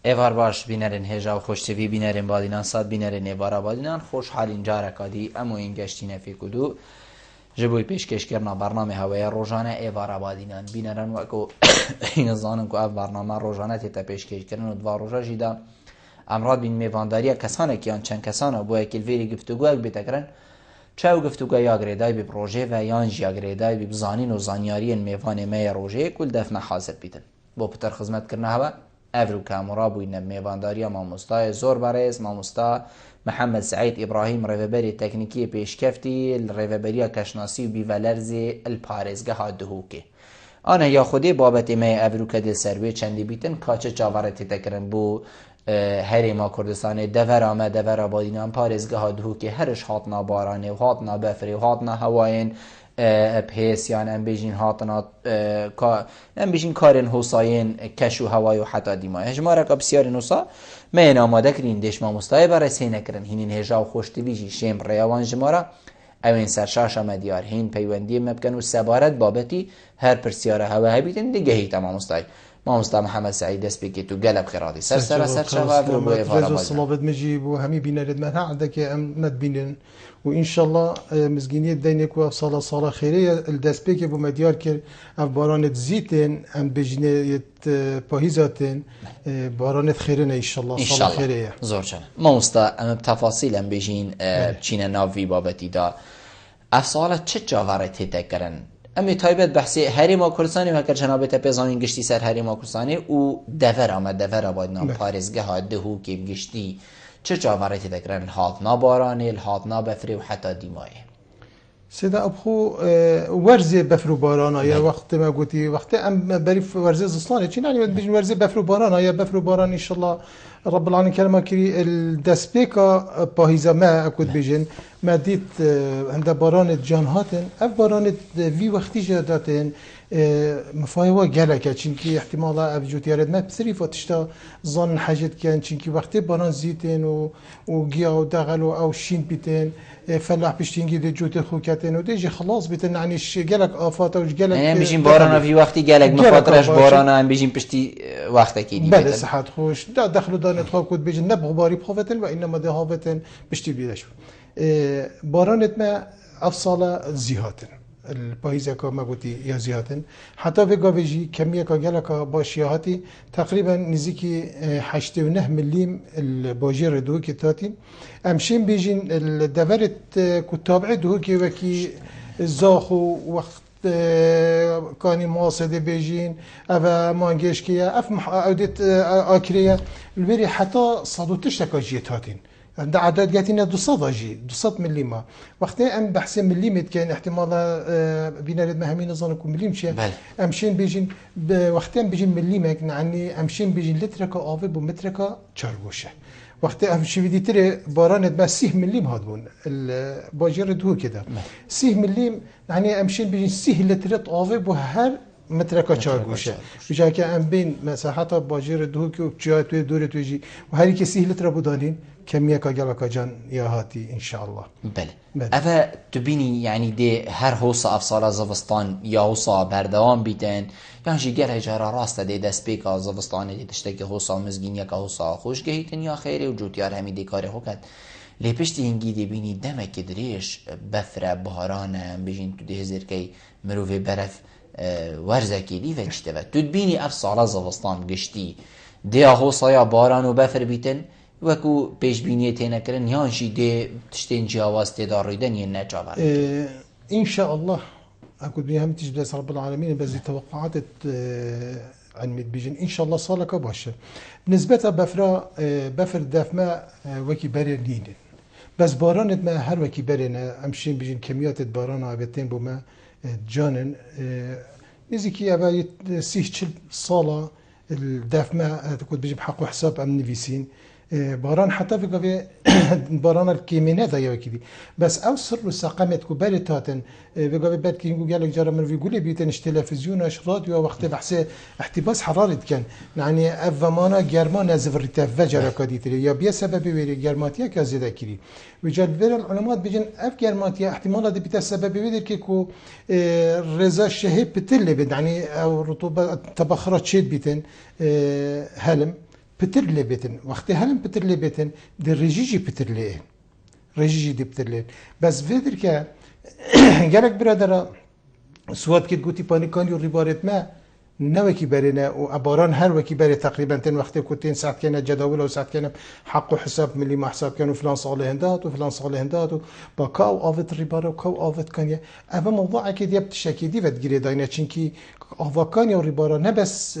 ایوار باش بینرین هجا و خوشتوی بینرین بادینان صد بینرین ایوارا بادینان خوشحالین جارکادی امو این گشتینه فی کدو جبوی پیشکش کردن برنامه هوای روزانه ایوارا بادینان بینرن وکو این زانن که اف برنامه روزانه تیتا پیشکش کردن و دوا روزا جیدا امراد بین میوانداری کسانه که آن چند کسانه بو اکیل ویری گفتگو اک بیتکرن چاو گفتگو یا گریدای بی پروژه و یان جیا گریدای بی بزانین و زانیاری میوان می روزه کل دفن حاضر بیتن بو پتر خدمت کردن هوا افرو کامورا بوین میوانداری ماموستا زور بارز ماموستا محمد سعید ابراهیم ریوبری تکنیکی پیشکفتی ریوبری کشناسی بی ولرز الپارزگاه دهوکه آنها یا خودی بابت می افرو کدل سروی چندی بیتن کاچه چاورتی تکرن بو هریما کردستان دور آمد دور آبادینان پارزگاه دهوکه هرش هاتنا بارانه و هاتنا بفری و هاتنا هواین پیسیان ام بیجین هاتنا ام بیجین کارن حساین کشو هوای و حتی دیما هجماره که بسیاری نوسا من آماده کرین دش ما مستای برای سینه کرن هینین هجا و خوشتی بیجی شیم ریوان جماره اوین سرشاش مدیار هین پیوندی مبکن و سبارت بابتی هر پرسیاره هوا هبیتن دیگه هی تمام مستای ما مستای محمد سعید اسپیکی تو قلب خیراتی سر شباب رو بوی فارا بازن صلابت مجيب وهمي بينرد ما عندك مد بينن وان شاء الله مزگینی دینک و سال خیره الدسپیک بو مدیار کر اف بارانت زیتن ام بجنیت پاهیزاتن بارانت خیرن ان شاء الله سال خیره زور چنه ما مستای ام تفاصیل ام بجین چین ناوی بابتی دا اف سال چه جاورتی تکرن امی تایبت بحثی هریما کردستانی و که جنابت پیزانین گشتی سر هریما کردستانی و دور آمد دور آباد نام پارزگاه دهو که گشتی چه جاورتی تکرن الهاتنا بارانه الهاتنا بفری و حتی دیمایه سيدا أبخو ورزة بفرو بارانا يا وقت ما قلتي وقت أم بريف ورزة زصلانة شين يعني بيجي ورزة بفرو بارانا يا بفرو باران إن شاء الله رب العالمين كلمة كري الدسبيكا باهيزا ما أكود بيجن ما ديت عند باران جانهاتن أف باران في وقتي جاداتن مفاهيمه جالك چونكي احتمالا أبجوت يارد ما بسري فتشتا ظن حاجات كان چونكي وقت باران زيتن وجيا ودغلو أو شين بيتن فلاح بيشتينجي دي جوت خوكاتين وديجي خلاص بيتن يعني جالك آفات أو جالك يعني بيجين بارانا في وقتي جالك مخاطرش بارانا هم بيجين بشتي وقت أكيد بله صحت خوش دا دخلوا دانت خا كود بيجين نبغ باري بخوفتن وإنما ده هافتن بشتي بيدش بارانت ما أفصال زيهاتن البايزة كما قلتي يا زيهاتن حتى في قابجي كمية كجالك باشياهاتي تقريبا نزيكي 8 مليم الباجير دو كتاتي امشين بيجين الدفرت كتابع دو كي وكي زاخو وقت كاني مواصد بيجين افا مانجيش كيا اف عودت اكريا البري حتى صدوتش تكاجيت هاتين عند عدد جاتينا 200 مليمة وقتها ام بحسن مليمت كان احتمال بينارد مهمين نظنكم مليم شيء امشين بيجين وقتها بيجين مليمة يعني امشين بيجين لتركا آوي بمتركا چارگوشه وقتها امشي بدي تري باراند ما 6 مليم هادبون الباجرد هو كده 6 مليم يعني امشين بيجين 6 لترات آوي بهر متركا چارگوشه بجای که ام بین مساحت باجر دو که چای توی دور توی و هر کی 6 لتر بودانین كمية كجالك جان يا هاتي إن شاء الله. بله. أفا تبيني يعني دي هر هوصة أفصال زفستان يا هوصة بردوام بيتن يعني جي جرى جرى راسته دي دست بيكا زفستان دي تشتكي هوصة مزجين يا كهوصة خوش جهيتن يا خيري وجود يار همي دي كاري خوكت. لي بشتي هنجي دي بيني دمك دريش بفرة بهاران بيجين تدي هزر كي مروفي برف ورزكي دي فجتبه تبيني أفصال زفستان قشتي دي هوصة يا باران وبفر بيتن وكو پیش بینی تینا کرن یان شی دی تشتین جواز تدار ریدن ی نجابر ان شاء الله اكو بهم تجلس رب العالمين بس توقعات عن بيجن ان شاء الله صالك باشا بالنسبه بفر دفما وكي برنين بس باران ما هر وكي برنا امشين بيجن كميات باران عبتين بما جانن نزيكي ابا سيش صاله الدفما تكون بيجي بحق حساب ام نفيسين باران حتى في قضية باران الكيمينة ذا يوكيدي بس أوصل له ساقمت كبار تاتن في قضية بعد كي يقول لك جرى من يقول بيتنش تلفزيون اش راديو وقت بحث احتباس حرارة كان يعني أفمانا جرمان زفرت فجر كديتري يا بيا سبب ويري جرماتيا كزيدا كري وجد بير العلماء بيجن اف جرماتيا احتمال دي بتا سبب ويري كيكو رزا شهيب بتل يعني او رطوبة تبخرات شيد بيتن هلم پتر لبتن وقتی هلم پتر لبتن در رژیجی پتر لین رژیجی دی پتر لین بس فدر که گلک برادر سواد که گوتی پانیکانی و ریبارت ما نوکی برینه و باران هر وکی بری تقریبا تن وقتی کتین ساعت کنه جداول و ساعت کنه حق و حساب ملی محساب کنه فلان سال هندات و فلان سال هندات و با کاو آفت ریباره و کاو آفت کنه اما موضوع که دیب تشکیدی ود گیره داینه چنکی آواکانی و ریباره نه بس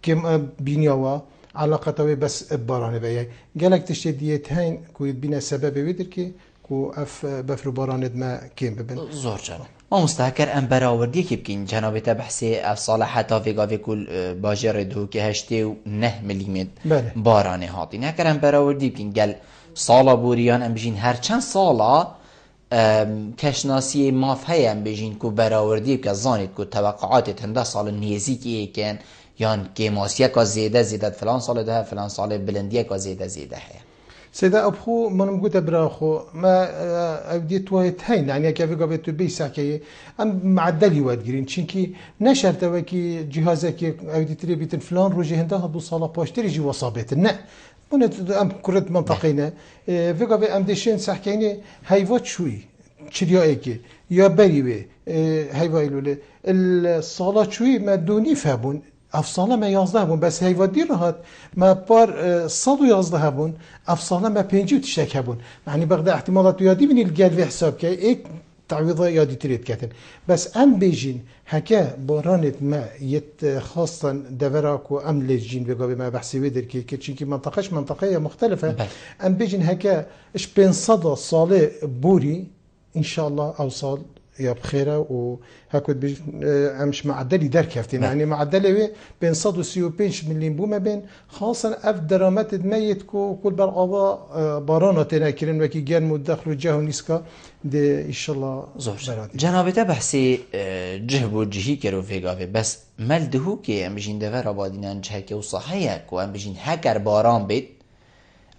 کم بینیاوا علاقته بس بارانه بیای گلک تشدیت هین کوید بینه سبب ویدر که کو اف بفرو بارانه ما کیم ببین زور جان ما مستحکر ام براوردی که بکین جنابت بحثی اف صالحتا ویگاوی کل باجر دو که 8.9 میلیمتر بارانه هاتی نکر ام براوردی بکین گل سالا بوریان ام بجین هر چند سالا کشناسی ماف هی ام بجین کو براوردی که زانید کو توقعات تنده سال نیزی که یان کیماسیه که زیده فلان سال ده فلان سال بلندیه که زیده هی سيدا أبخو من مقول براخو ما أوديت وايد هين يعني كيف قابل تبي ساكية أم معدلي واد جرين شنكي نشرت وكي جهازك أوديت تري بيت فلان روجي هندا هبو صالة باشتري جي وصابت نه من أم كرت منطقينا في قابل أم دشين ساكيني هايفات شوي شريائك يا بريوي هايفايلو الصالة شوي ما دوني فهبون افسانه ما 11 بون بس هیوادی راحت ما بار 111 بون افسانه ما 50 تشتک بون يعني بغدا احتمالات يادي من الجال حساب كي ايك تعويضه يادي تريد كاتن بس ام بيجين هكا بارانت ما يت خاصه دفراك وام لجين بقى ما بحسي ودر كي كي منطقه منطقيه مختلفه ام بيجين هكا اش بين صدى صالح بوري ان شاء الله اوصل يا بخيره وهكذا بيج مش معدلي در كفتين يعني معدلي بين 135 مليون بو ما بين خاصه اف درامات ميت كل بالقضاء بارانه تناكرين وكي جان مدخل جهه نيسكا دي ان شاء الله زور جنابته بحثي جهب وجهي كرو فيغافي بس ملدهو كي ام بيجين دفر ابادينان جهك وصحيه كو ام بيجين هكر باران بيت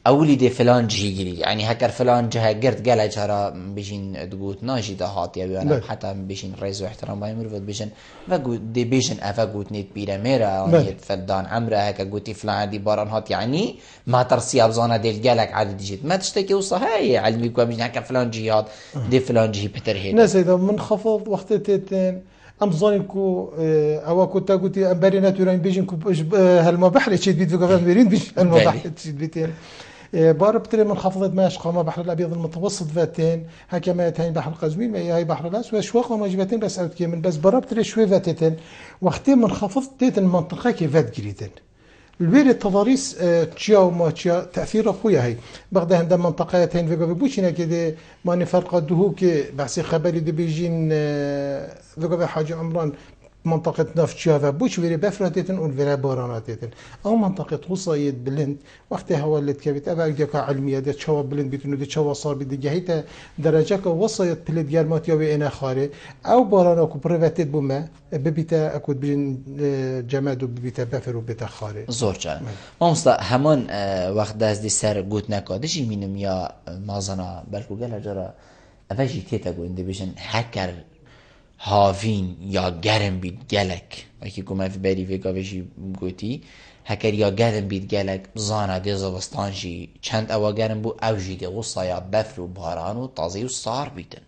اولی ده فلان جهی گیری یعنی هکر فلان جه گرد گله چرا بیشین دگوت ناجی ده هاتی بیانم حتی بیشین رئیس و احترام باید مروفت بیشین و دی بیشین افا گوت نیت بیره میره آنیت فلدان عمره هکر گوتی فلان دی باران هات یعنی ما ترسی ابزانه دیل گلک عددی جید ما تشتکی وصحایی علمی که بیشین هکر فلان جهی هات دی فلان جهی پتر هید نه سیدا من خفض وقت تیتن ام ظاني كو او كنت قلت ام برينا تورين بيجن كو هالما بحر تشيد بيت فقط بيرين بيش هالما بحر تشيد بيتين بار بتري منخفضة ماش قامة بحر الأبيض المتوسط فاتين هكا ما يتهين بحر القزوين ما هي بحر الأسود وشواق وما جبتين بس أوت كيمن بس بار بتري شوي فاتتين وقتين منخفض تيتن منطقة كيفات جريتين الوير التضاريس تشيا وما تشيا تأثير أخويا هي بغدا عند منطقتين في قبل بوشنا كده ما نفرق دهو كي بحسي خبري دي بيجين في قبل حاجة عمران منطقة نفط شافا بوش فيري بفراتيتن وفيري باراناتيتن أو منطقة وصايد بلند وقتها هو اللي تكابت أبا جاكا علمية دي تشوا بلند بيتنو دي تشوا صار بدي جهيتا درجاكا وصايد بلد جارمات يوي إنا خاري أو باراناكو بريفاتيت بوما ببيتا أكود بجن جماد وببيتا بفر وبيتا خاري زور جان ما مستا همان وقت داز دي سر قوت نكادشي مينم يا مازنا بلكو قالا جرا أفاجي تيتا قوين دي بجن هكر هاوین یا گرم بید گلک اکی که في بری ویگاوشی گوتی هکر یا گرم بید گلک زانه دی زوستان جی چند اوا گرم بو او جی دی غصا یا بفر و باران و تازی و سار بیدن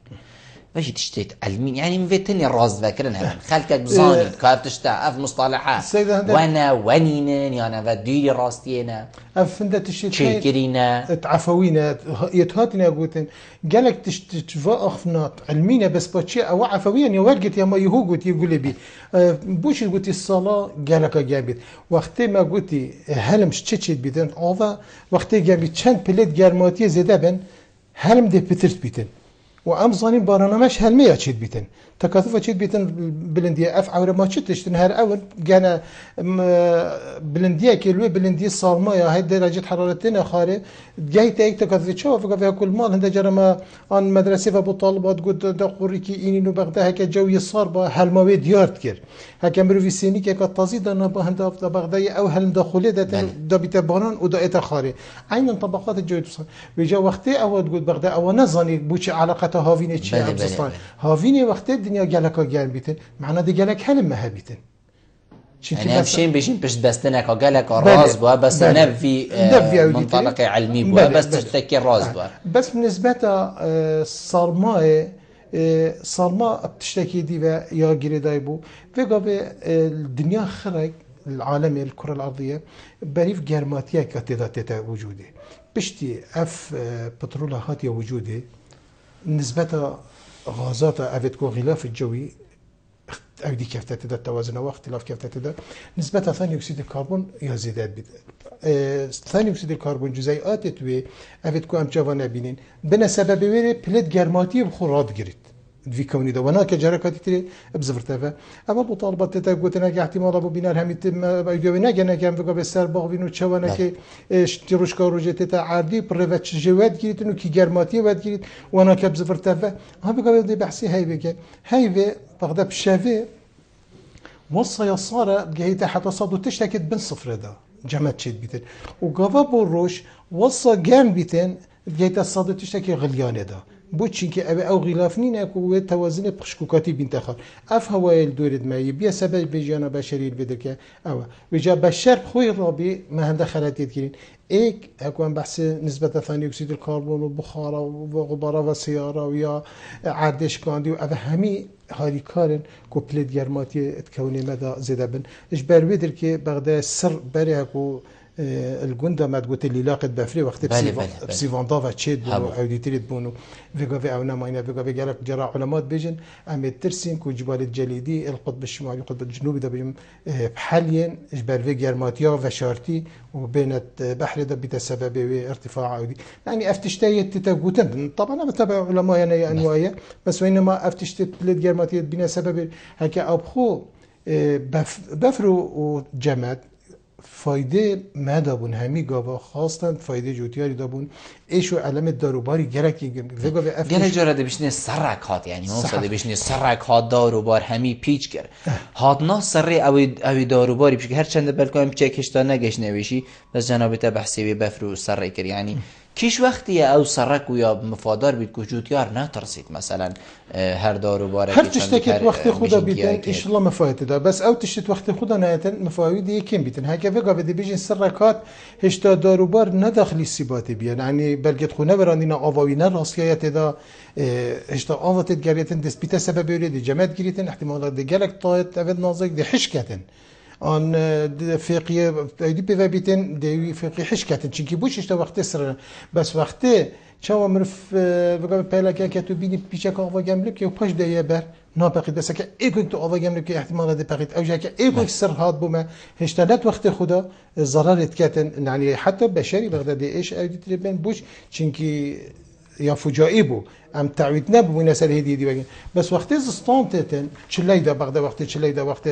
وشي تشتيت علمين يعني مفتني الراس ذاكرن هذا خلكك بزاني كيف تشتا اف مصطلحات وانا ونينا يعني فديري راستينا اف انت تشتيت شيكرينا تعفوينا يتهاتنا قوتن قالك تشتفا اخفنات علمينا بس باتشي او عفويا يا ورقت يا ما يهو قلت يقول بي بوش قلت الصلاه قالك جابت وقت ما قلت هلم شتشيت بيدن اوفا وقت جابت كان بلد جرماتيه زدبن هلم دي بترت بيتن وام ظانين برنامج هلمية تشيد بيتن تكاثف تشيد بيتن بلندية اف عورة ما تشتش تنهار اول جانا بلندية كيلوي بلندية صالمايا هاي درجة حرارتنا خاري جاي تايك تكاثف تشوف فيها كل مال هندا جرما عن مدرسة فابو طالبات قد دا قريكي إني بغدا هكا جوي صار با هلماوي ديارت كير هكا مروفي سيني كا تزيد انا هندا بغدا او هلم داخلي دا بيتا بانان ودا اتا خاري عين طبقات الجوي تصار ويجا وقتي او تقول بغدا او نظني بوشي علاقة هاويني تشي ابزستان هاويني وقتي الدنيا جالكا جال بيتن معنا دي جالك هلم ما بيتن يعني همشين بيجين باش بستنك قالك راز بوا بس نبي منطلق علمي بوا بس تشتكي راز بوا بس بالنسبة صارماء صارماء بتشتكي ديفا يا جري دايبو في الدنيا خرج العالم الكرة الأرضية بريف جرماتيا كتداتها وجوده بشتي اف بترول هاتيا وجوده نسبة غازات أفتكو غلاف الجوي أودي كيف تتدا التوازن أو اختلاف كيف تتدا نسبة ثاني أكسيد الكربون يا زيادات بد ثاني أكسيد الكربون جزيئات توي أفتكو أم جوانا بينين بنا سبب ويري بلد جرماتي بخورات جريت في كوني ده وناك جركاتي تري بزفرتها أما مطالبات تتاقوتنا كاحتمال أبو بنار هم يتم أيديونا جنا كان فيقا بسر باغ بينو تشوانا كي تروش كاروجة تتعادي بريفات جواد جريت إنه كي جرماتي واد جريت وناك بزفرتها هم بيقا بدي بحسي هاي بيجا هاي في بغدا بشافي وصا يصارى بجهيتا حتى صادو تشتكت بن صفر ده جمعت شيد بيتن وقافا بوروش وصا جام بيتن بجهيتا صادو تشتكي غليانه ده بوتشين كي او غلافنين اكو توازن بخشكوكاتي بنتخر اف هواي الدورد ما يبيا سبب بيجانا بشري بدك او بيجا بشر خوي ربي ما هنده خلاتيت كين ايك اكو بحث نسبه ثاني اكسيد الكربون والبخار وغبار والسياره ويا عادش كاندي وافهمي هاري كارن كوبليت جرماتي تكوني مدى زيدا بن اجبر بيدر كي بغدا سر بري اكو الجندا ما تقول اللي لاقت بفري وقت بسيفان ضافا تشيد بونو اوديتريت بونو فيغا في اونا ماينا فيغا في قالك جرى علماء بيجن ام ترسين كو جبال الجليدي القطب الشمالي القطب الجنوبي ده بيم بحاليا اجبر في جرماتيا وشارتي وبينت بحر ده بتسبب ارتفاع اودي يعني افتشتاي تتاغوتن طبعا انا بتابع علماء يعني انواعيه بس وانما افتشت جرماتيا بنا سبب هكا ابخو بفرو وجماد فایده مدابون همی گاوا خواستند فایده جوتیاری دابون ایشو علامت داروباری گرکی گرک جاره بشنی سرک هات یعنی موصله بشنی سرک هات داروبار همی پیچ کرد هات نا سری اوی داروباری بشه هر چند بلکه هم چکش تا نگش نویشی بس جنابت بحثی بفرو سری کر یعنی کیش وقتی او سرک و یا مفادار بید که جوتیار نترسید مثلا هر داروباره هر تشتكت وقت خدا بيتن ان شاء الله مفاهيم ده بس او تشتت وقت خدا نهاية مفاهيم دي كم بيتن هكا فيقا بدي بيجي سركات هشتا داروبار ندخل السبات بيان يعني بلقيت خونا براندينا اوفاوينا راسيات ده هشتا اوفات جريتن دس بيتا سبب يريد جماد جريتن احتمالات دي جالك طايت افد نازك دي حشكتن ان فقيه دي بيتن دي فقيه حشكتن چونكي بوش اشتا وقت سر بس وقت چاو مرف بگم پیلا که تو بینی پیچه که آوا گمله که پاش دیه بر ناپقید بس که ایکو تو آوا گمله که احتمال ده پقید اوجا که ایکو سر هات بومه هشتنت وقت خدا ضررت کتن يعني حتى بشري بغداد ايش اودي تريبن بوش چونكي يا فجائي بو ام تعويدنا بوينا سر هدي دي بس وقت زستانتن چليدا بغداد وقت چليدا وقت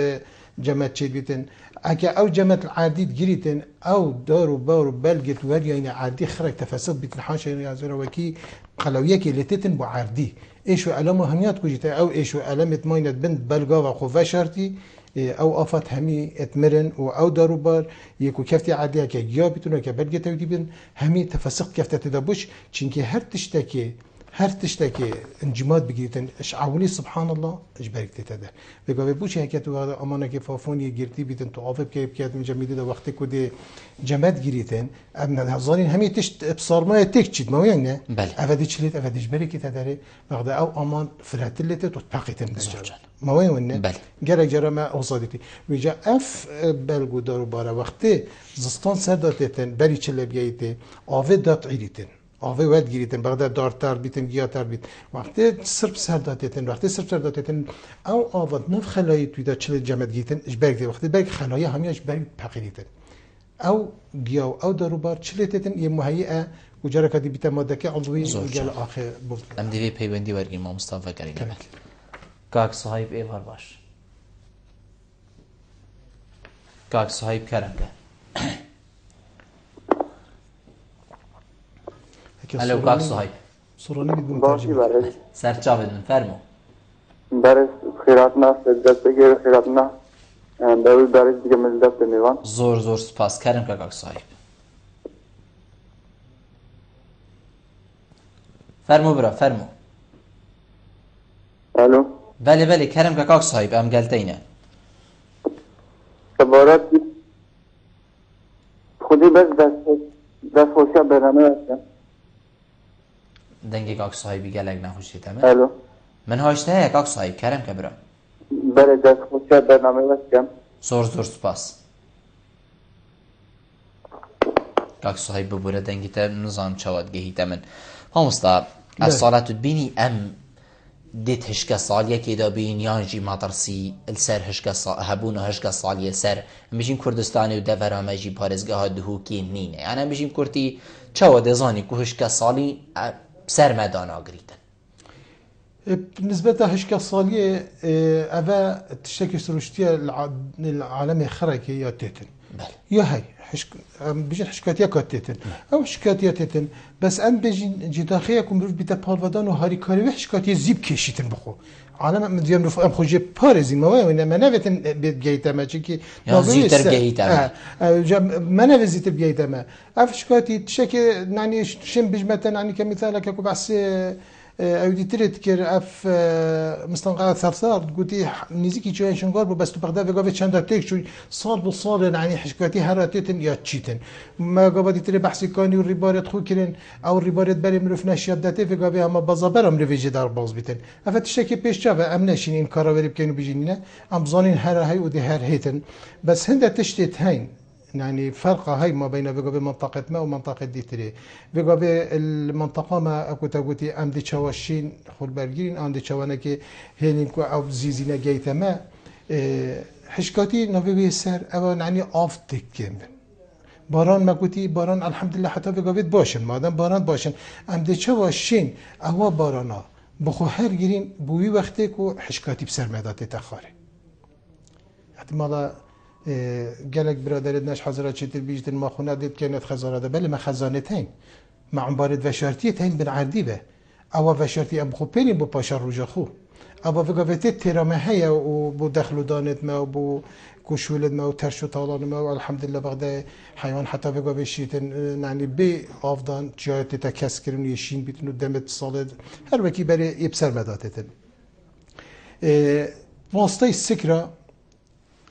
جمعت چه بیتن اگه او جمعت عادی گریتن او دارو بارو بلگت ور يعني عادي خرج تفسد بیتن حاشا یا زرا وکی قلویه کی لتتن بو عادي ايشو علامه همیات کوجتا او ايشو علامت ماينت بنت بلغا و خوفا شرطي او افات همي اتمرن او دارو بار يكو كفتي عاديه كي جيا بتونه كبلگت ودي بن همي تفسد كفته تدبش چونكي هر تشتكي انجماد بگیرتن اشعاولي سبحان الله اجبارك تتده بگاوه بوش هکتو امانه که فافونی گرتی بیتن تو آفب که بکیت من جمیده ده وقتی که ده جماد گیریتن ابن هزارین همه تشت بصارمای تک چید ما نه افدی چلیت افدی اجباری که تداره بغدا او امان فراتلته تو تبقیتن بجار ما وين نه گره گره ما اوصادتی ویجا اف بلگو دارو باره وقتی زستان سر داتتن بری چله بیایته آوه دات عیریتن آوه ود گیریتن بغداد دارتر بیتن گیاتر بیت وقتی سرب سرداتتن وقتی سرب سرداتتن او آواد نف خلایی توی دا چل جمعت گیریتن اجبرگ دی وقتی برگ خلایی همی اجبرگ پقیریتن او گیاو او داروبار چلتتن یه مهیئه و جرکا دی بیتا ماده که عضوی گل آخر بود ام دیوی پیوندی ورگیم ما مصطفى کریم کاک صاحب ایوار باش کاک صاحب کرنگه الو کاک صاحب سرانی بدون باشی برای سرچا بدون فرمو برای خیراتنا دست بگیر خیراتنا برای دیگه من دست میوان زور سپاس کرم که کاک صاحب فرمو برا فرمو الو بله کرم که کاک صاحب ام گلتینه سبارت خودی بس دست خوشی برنامه هستم دنگی کاک صاحبی گلگ نخوشی تمام الو من هاشته کاک صاحب کرم که برا بله دست خوشی برنامه هستم زور سپاس کاک صاحب ببوره دنگی تا نظام چواد گهی تمن همستا الصلاة بینی ام ديت هشكا صالية كيدا بين يانجي مطرسي السر هشكا هبونا هشكا صالية سر مشين كردستاني ودفرا ماجي بارزگاه دهوكي نينه يعني مشين كرتي چاوا دزاني كو هشكا صالي سر مدانا قريتن بالنسبة هشكا صالية أفا تشتكي سروشتيا العالم خركي يا تيتن يا هاي بيجي حشكاتيا كاتيتن او حشكاتيا تيتن بس ام بيجي جداخيه كم بروف بيتا بالودان وهاري كاري حشكاتيا زيب كيشيتن بخو عالم مديام رف ام خوجي بارزين ما وين ما نفتن بيجيتا ما چيكي زيتر جيتا ما نفزيت بيجيتا ما افشكاتي تشكي يعني شم بجمتن يعني كمثالك كو بس اودي تريد كير اف مستنقعات ثرثار قلتي نزيكي جاي شنقار بس تبغدا في قابل شندا تيك شو صار بالصار يعني حشكاتي هراتيتن يا تشيتن ما قابل تري بحثي كاني والريبارات خو كرين او الريبارات بري مرف نشياب داتي في قابل اما بازابر ام ريفيجي دار باز بيتن افت الشكي بيش جافا ام ناشين ان كاراوري بكانوا بيجينا ام ظانين هر هاي ودي هر هيتن بس هندا تشتيت هين يعني فرقة هاي ما بين بقى منطقة ما ومنطقة ديتري بقى المنطقة ما أكو تقولي أم دي شواشين خل برجين أم دي شوانك هنين كو أو زيزينا جيتا ما حشكاتي نبي بيسر أو يعني أفتك كم باران ما قلتي باران الحمد لله حتى بقى بيت باشن ما دام باران باشن أم دي شواشين أهوا بارانا بخو هر جرين بوي وقتك وحشكاتي بسر مدات تخاري احتمالا گلک برادرت نش حضرت چتر بیشتر ما خونه دید که نت خزانه ده بله ما خزانه تین ما عمبارد وشارتی تین بن عردی به او وشارتی ام خو پریم بو پاشا روجا خو او وگاوته ترامه هيا و بو دخل دانت ما و بو كوشولد ما و ترشو طالان ما و الحمدلله بغدا حيوان حتى وگاوه شیتن يعني بي افضان جایت تا کس کرن یشین بیتن و دمت صالد هر وکی بری یبسر مداتتن واسطه سکرا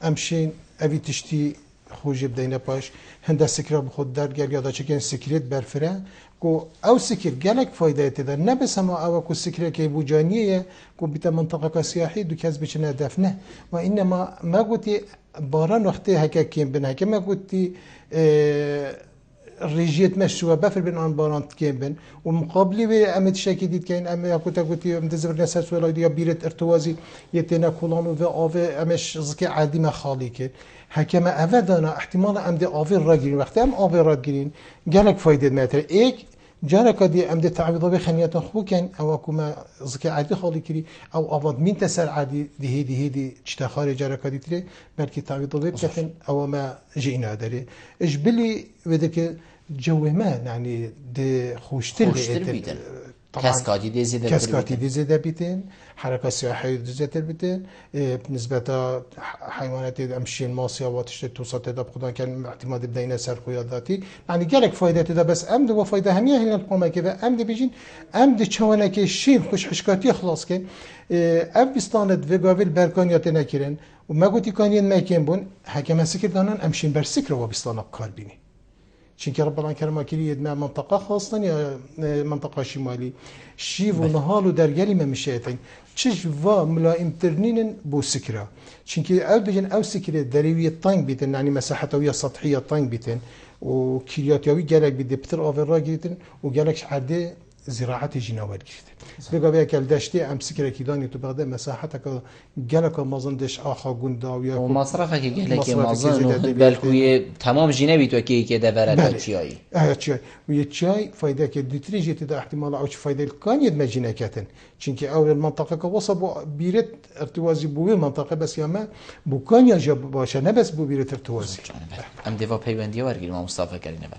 امشین اوی تشتی خوجی بدینه پاش هنده سکر بخود در گل یادا چکن سکریت برفره کو او سکر گلک فایده تدا نه بس اما او کو سکر که بوجانیه کو بیت منطقه سیاحی دو کس بچنه دفنه و انما ما گوتی باران وقتی هکا کیم بن هکا ما گوتی ريجيت مشوا بفر بين ان بارانت كيمبن ومقابله بامت شكي ديت كاين ام كنت قلتي مدزبر نسات ولا دي بيرت ارتوازي يتنا كولان و اوف امش زكي عادي ما خاليك حكما افدانا احتمال ام دي اوف راجين وقت ام اوف راجين جالك فايده متر ايك جارك دي ام دي تعويض بخنيات خو كان او كما زكي عادي خالي كري او افض من تسر عادي دي هدي تشتخاري جارك دي تري بلكي تعويض بكفن او ما جينا دري اجبلي ودك جو ما يعني دي خوشتر بيتن كاسكاتي دي زيادة كاسكاتي دي زيادة بيتن حركة سياحية دي زيادة بيتن بالنسبة حيوانات امشين ماسيا واتشت توصات دا بخدان كان اعتماد بدينا سر قياداتي يعني جالك فايدة دا بس امد وفايدة همية هنا القومة كذا امد بيجين امد تشوانك الشين خوش حشكاتي خلاص كان اف بستانت وگاویل برکانیات نکرن و مگوتی کانین میکن بون حکم سکر دانن امشین بر سکر و بستانه کار بینی چونکه رب العالمین کرم کلی ادنا منطقه خاصن یا منطقه شمالی شیو و نهال و درگلی ممشیتن چش و ملائم ترنین بو سکره چونکه او بجن او سکره دریوی طنگ بیتن یعنی مساحت ویا سطحیه طنگ بیتن و کریاتیوی گلک بیده بتر آور را گیرتن و گلکش عده زراعت جناور گرفته. بگو بیا که دشتی امسکر کیدانی تو بغداد مساحت که گلک مازن دش آخا گنداویا و مصرفه که گلک مازن و بلکوی تمام جنبی تو که دورد چیایی. چیای و یه چای فایده که دیتریجی تدا احتمال اوش فایده کانید مجینه کتن. چونکه اول منطقه که وصل بیرت ارتوازی بوی منطقه بس یا ما بکانیا جاب باشه نه بس بو بیرت ارتوازی. ام دیوا پیوندی ورگیر ما مصطفی کرینه با.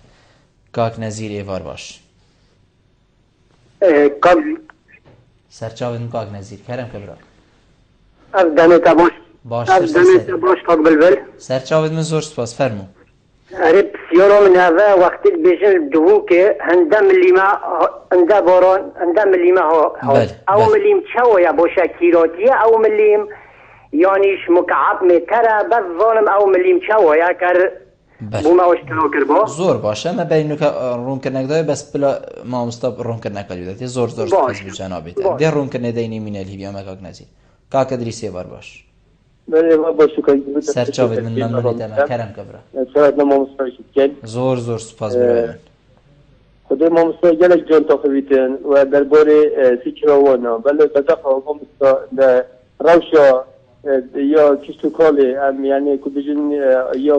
کاک نظیر ایوار باش. سرچاوین کاک نظیر کرم کبرا افدانت باش طاق بلبل سرچاوین من زور سپاس فرمو عرب سيارة من هذا وقت بيجن دهوك هندا مليما هندا باران هندا مليما او مليم شوية بوشا كيراتية او مليم یانیش مکعب میتره بس ظالم او ملیم چاو یا کر بو ما اشتراک کربا زور باشه ما بینو که رون کرنک دای بس بلا ما مستاب رون کرنک دیده زور باش. تفز بجنابی تا ده رون کرنه دینی من الهی ما کاک نزی کاک دریسی بار باش بله ما باشو که سرچاوید من ممنونی تمام کرم کبرا شاید ما مستعجل کن زور سپاس برای خدای ما مستعجل جان تخویتن و درباره سیکراوانا بله بداخل ما مستعجل روشا یا کشتو کاله یعنی که بجن یا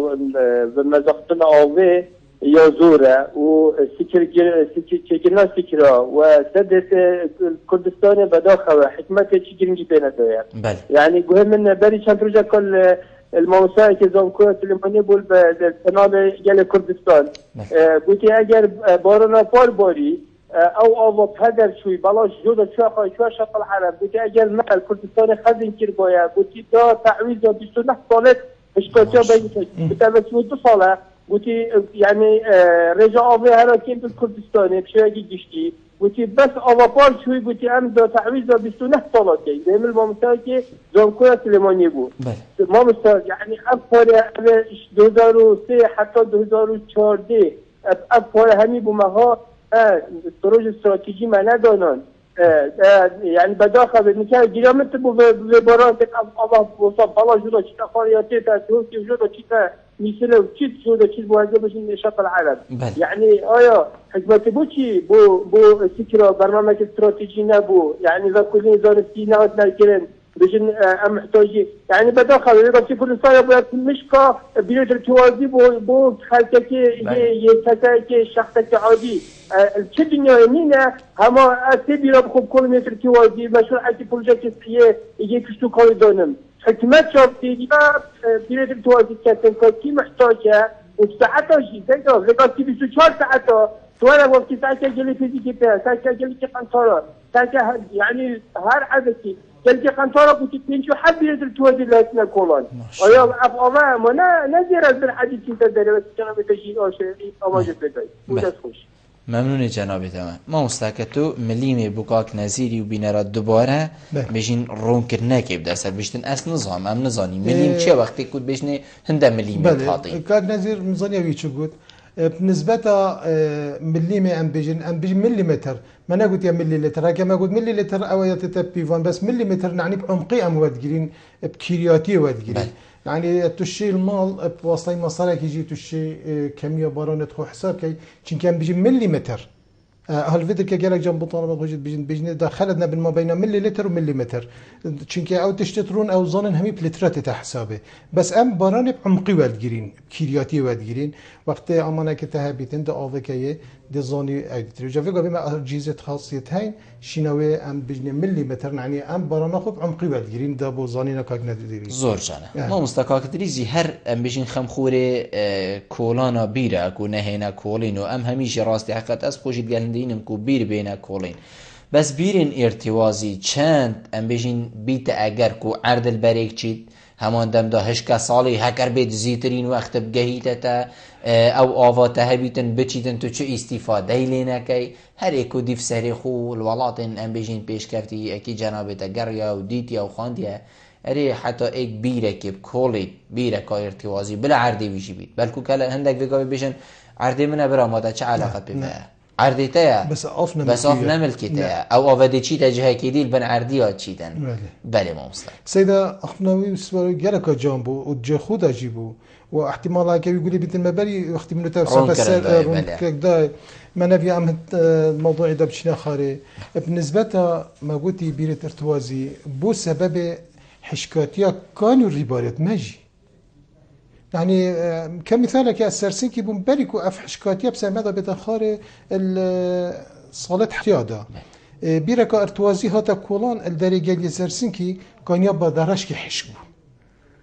به مزاقتن آوه یا زوره و سیکرنا سیکرا و سدت کردستان بداخل حکمت چی گرنجی بینه داید بله يعني قوي من بري كانت رجع كل الموسائل كزون كوة سليمانية بول بالتنال جال كردستان قلت أجر بارونا بار باري أو بهدر شوي بلاش جودة شو شق العرب قلت أجر مع الكردستان خزين كربايا قلت دا تعويض بيشتو صالات مش كتير بين بتابس ودو صالة قلت يعني رجع أبي هراكين بالكردستان بشيء جديد قلت بس أوابار شوي قلت أنا دا تعويض دا بيستونه صلاتي دائما الممتاز زنكوية سليمانية بو ما مستوى يعني أفضل 2003 حتى 2014 أفضل همي بمها استروج استراتيجي ما ندانان يعني بداخل بمكان جرامت بو ببارات أبا وصاب بلا جودا چيتا خارياتي تأسيوه كيف جودا چيتا مثل وچيت جودا چيت بو هزا بشن شق العرب يعني آيا حكمت بو چي بو سكرا برنامج استراتيجي نبو يعني ذا كلين زارستي نهات نالكرن بشن محتاجي يعني بداخل رابطي كردستان باید مشكا بيرد ارتوازي بو خلقكي يتكاكي شخصكي عادي چه دنیای مینه اما اصلی بیرا بخوب کلومتر توازی مشروعاتی پروژه کسیه ایگه کشتو کاری دانم حکمت شافتی یا بیرا توازی کتن که محتاجه و ساعتا جیده لگاتی 24 ساعتا سوالا وقتی ساعتا جلی فیزیکی پیر ساعتا جلی که قنطارا ساعتا يعني هر عددی جلی که قنطارا بودی پینچو حد بیرا توازی لاتنا کولان آیا افعامه ما نزیر از بالحدیثی تداری و سکنه بتجیل آشاری آماجه بدایی بودست خوش ممنون جناب تمام ما مستاکتو ملیمه بوکاک نزیری و بینرات دوباره بجین رون کرنه که بده سر بشتن اصل نظام هم نظانی ملیم چه وقتی کود بشنه هنده ملیمه بحاطی کاک نزیر نظانی ویچو گود بنسبة مليمة أم بيجن مليمتر ما نقول يا مليلتر هكذا ما قلت مليلتر أو يتتبيفون بس مليمتر نعني بعمقي أم ودقرين بكيرياتي ودقرين يعني تشي المال بواسطة مصارك يجي تشي كمية بارانة خو حساب كي چون كان بيجي مليمتر هالفيدر كجالك جنب طالما وجد بيجن دخلتنا بين ما بين مليلتر ومليمتر چونك او تشتترون او ظنن همي بلترات تحسابه بس ام باران بعمقي ودقرين كيرياتي ودقرين وقت امانه كتهبيتن ده اوكيه دي زوني اديتري جافي بما جيزه خاصيتين شنوي ام بيجن مليمتر يعني ام باران خو بعمقي ودقرين ده بو زانينا كاغنا ديري زور جانا ما مستقاك دريزي هر ام بيجن خمخوري كولانا بيرا كو نهينا كولينو ام هميشه راستي حقيقت اس خوشي دينم کو بیر بین کولین بس بیرین ارتوازی چند ام بجین بیت اگر کو عرض البریک چید همان دم دا هشکا سالی هکر بید زیترین وقت بگهیت تا او آواته هبیتن بچیدن تو چه استفاده لینکی هر ایکو دیف سری خو الولاتن ام بجین پیش کرتی اکی جنابت گریا و دیتی او خاندیه اری حتی ایک بیره که کولید بیره که ارتوازی بلا عرضی ویشی بید بلکو که هندک بگاوی بشن عرضی منه برا ماده چه علاقت بفعه عرديتها بس أوف نملكتها أو أفادي تشيتا جهة كيديل بن عرديات تشيتن بله ما مصطلح سيدا أخناوي سوالو جالك جامبو وجه خود أجيبو واحتمال كي يقولي بيت المباري وقت منو تفسر كذا ما نبي عم الموضوع ده بشنا خاري بالنسبة ما قلتي بيرت ارتوازي بو سبب حشكاتيا كانوا الربارات ماجي يعني كمثالك يا السرسيكي بمباركو أفحشكاتيا بسمادة بتخاري الصالة احتيادا بيركا ارتوازي هاتا كولان الدرجة السرسيكي كان يبا درشك حشكو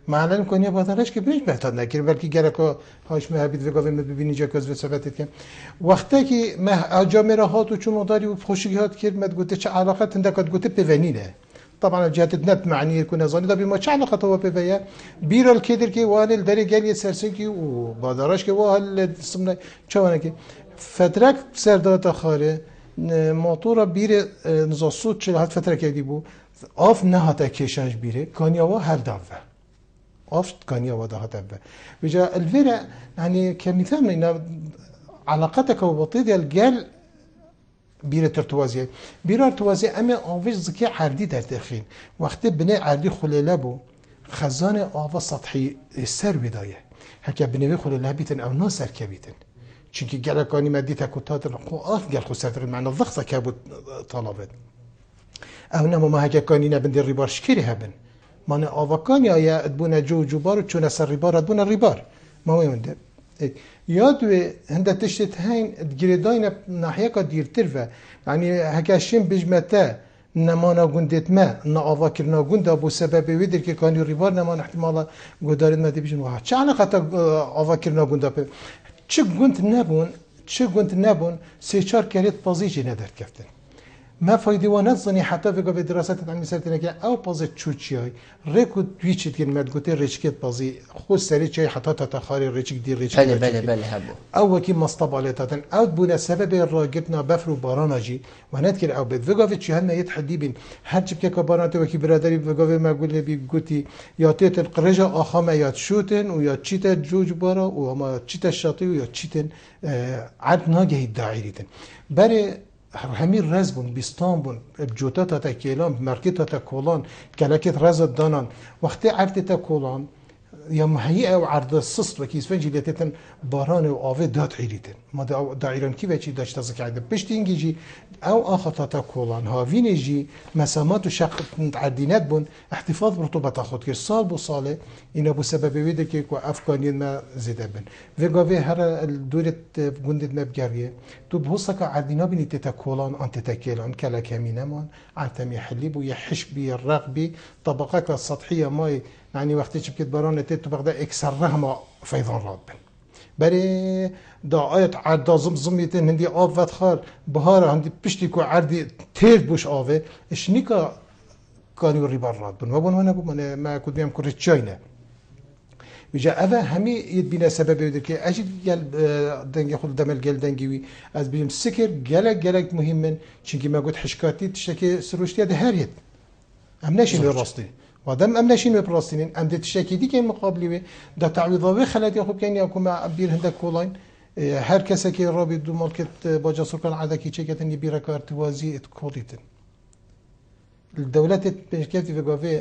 معنى كان يبا درشك بريش بهتاد نكير بلكي جركا هاش مهبيد وقاوي مبيني جاكاز وثبتت كم وقتا كي ما أجامرا هاتو چون داري وبخوشي هات كير ما تقولت چه علاقات هندك تقولت بفنينه طبعا جهات النت معني يكون ظني ده بما شاء الله خطوه بيا بير الكدر كي وال الدري قال يسرسكي وبادراش كي وال صمنا شوانا كي فترك سردات خاره موتور بیر نزاسود چه هات فتره کردی بو آف نه هات کشش بیره کانیاوا هر دفعه آف کانیاوا ده هات دفعه بجا الفيرا يعني كمثال من علاقتك وبطيء الجال بيرة ترتوازية بيرة ترتوازية أما آفش زكي عردي در داخل وقت بناء عردي خلالابو خزان آفا سطحي سر بداية هكا بنوي خلالها بيتن أو ناسر كبيتن چونكي جالكاني مديتا كتاتن آف جال خسرتر معنى الضغطة كابو طلبت أو نمو ما هكا كاني نبن دي الربار شكري هبن معنى آفا كاني يا ادبونا جو جبار چون سر ربار ادبونا الربار ما هو يونده یادوی هنده تشتت هین گریداین ناحیه که دیرتر و یعنی هکاشیم بجمته نمانا گندت ما نآوا کرنا گنده بو سبب ویدر که کانی ریبار نمان احتمالا گدارید ما دی بیشن واه چه علاقه تا آوا کرنا گنده به چه گند نبون سه چار کریت بازیجی ندارد کفتن ما فایده و نزنی حتی وقتی به دراسات علمی سرتنه که او بازی چوچیای ریکو دویچید که مرد گوته ریچکت بازی خود سری چای حتی تا خاری ریچک دی ریچک بله هبو او وکی مصطب علیتاتن او بونه سبب راگتنا بفر و باران آجی و ندکر او بد وقتی چی هم نیت حدی بین هر چی که باران تو وکی برادری وقتی ما گوله بی گوتی یا تیت القرجه آخام یا شوتن و یا چیت جوج بارا و ما چیت شاطی و یا چیتن عد ناگهی داعیریتن برای همین رز بون بیستان بون جوتا تا کیلان مرکت تا کولان کلاکت رز دانان وقتی عرض تا کولان یا مهیئ او عرض سست و کیس فنجیلتن باران و آوه داد عیریتن ما دا ایران کی وچی داشت از که پشت اینگی او آخر تا کولان هاوین جی مسامات و شق عدینات بون احتفاظ برطوبت خود که سال بو ساله اینا بو سبب ویده که افغانیان ما زیده بن وگاوه هر دورت گندت مبگریه تو بحثا که عدینا بینی تا کولان انت تکیلان کلا کمینه من عتمی حلیب و یحش بی رقبی طبقات السطحيه ماي يعني وقتی چه بکت باران تو بغدا اکسره ما فیضان راد بن برای دعایت عرض زمزمیتن هندی آب ود خار بهار هندی پشتی کو عردی تیر بوش آوه اشنیکا کانی ریبار راد بن و بنوانه بو ما کد بیم کرد چاینه بجا اوه همی ید بینه سبب بیده که اجید گل دنگی خود دمل گل دنگیوی از بیم سکر گلک مهم من چونکه ما گود حشکاتی تشتکی سروشتی ده هر ید ام نشین راستی و دم ام نشین براستینین ام ده تشتکی دی که مقابلی و ده تعویضاوی خلاتی خوب کنی اکو ما بیر هنده کولاین هر کسی که رابی دو مالکت با جاسور کن عدکی چه کتن یه بیره کارتوازی ات کولیتن الدولة بشكل في قافي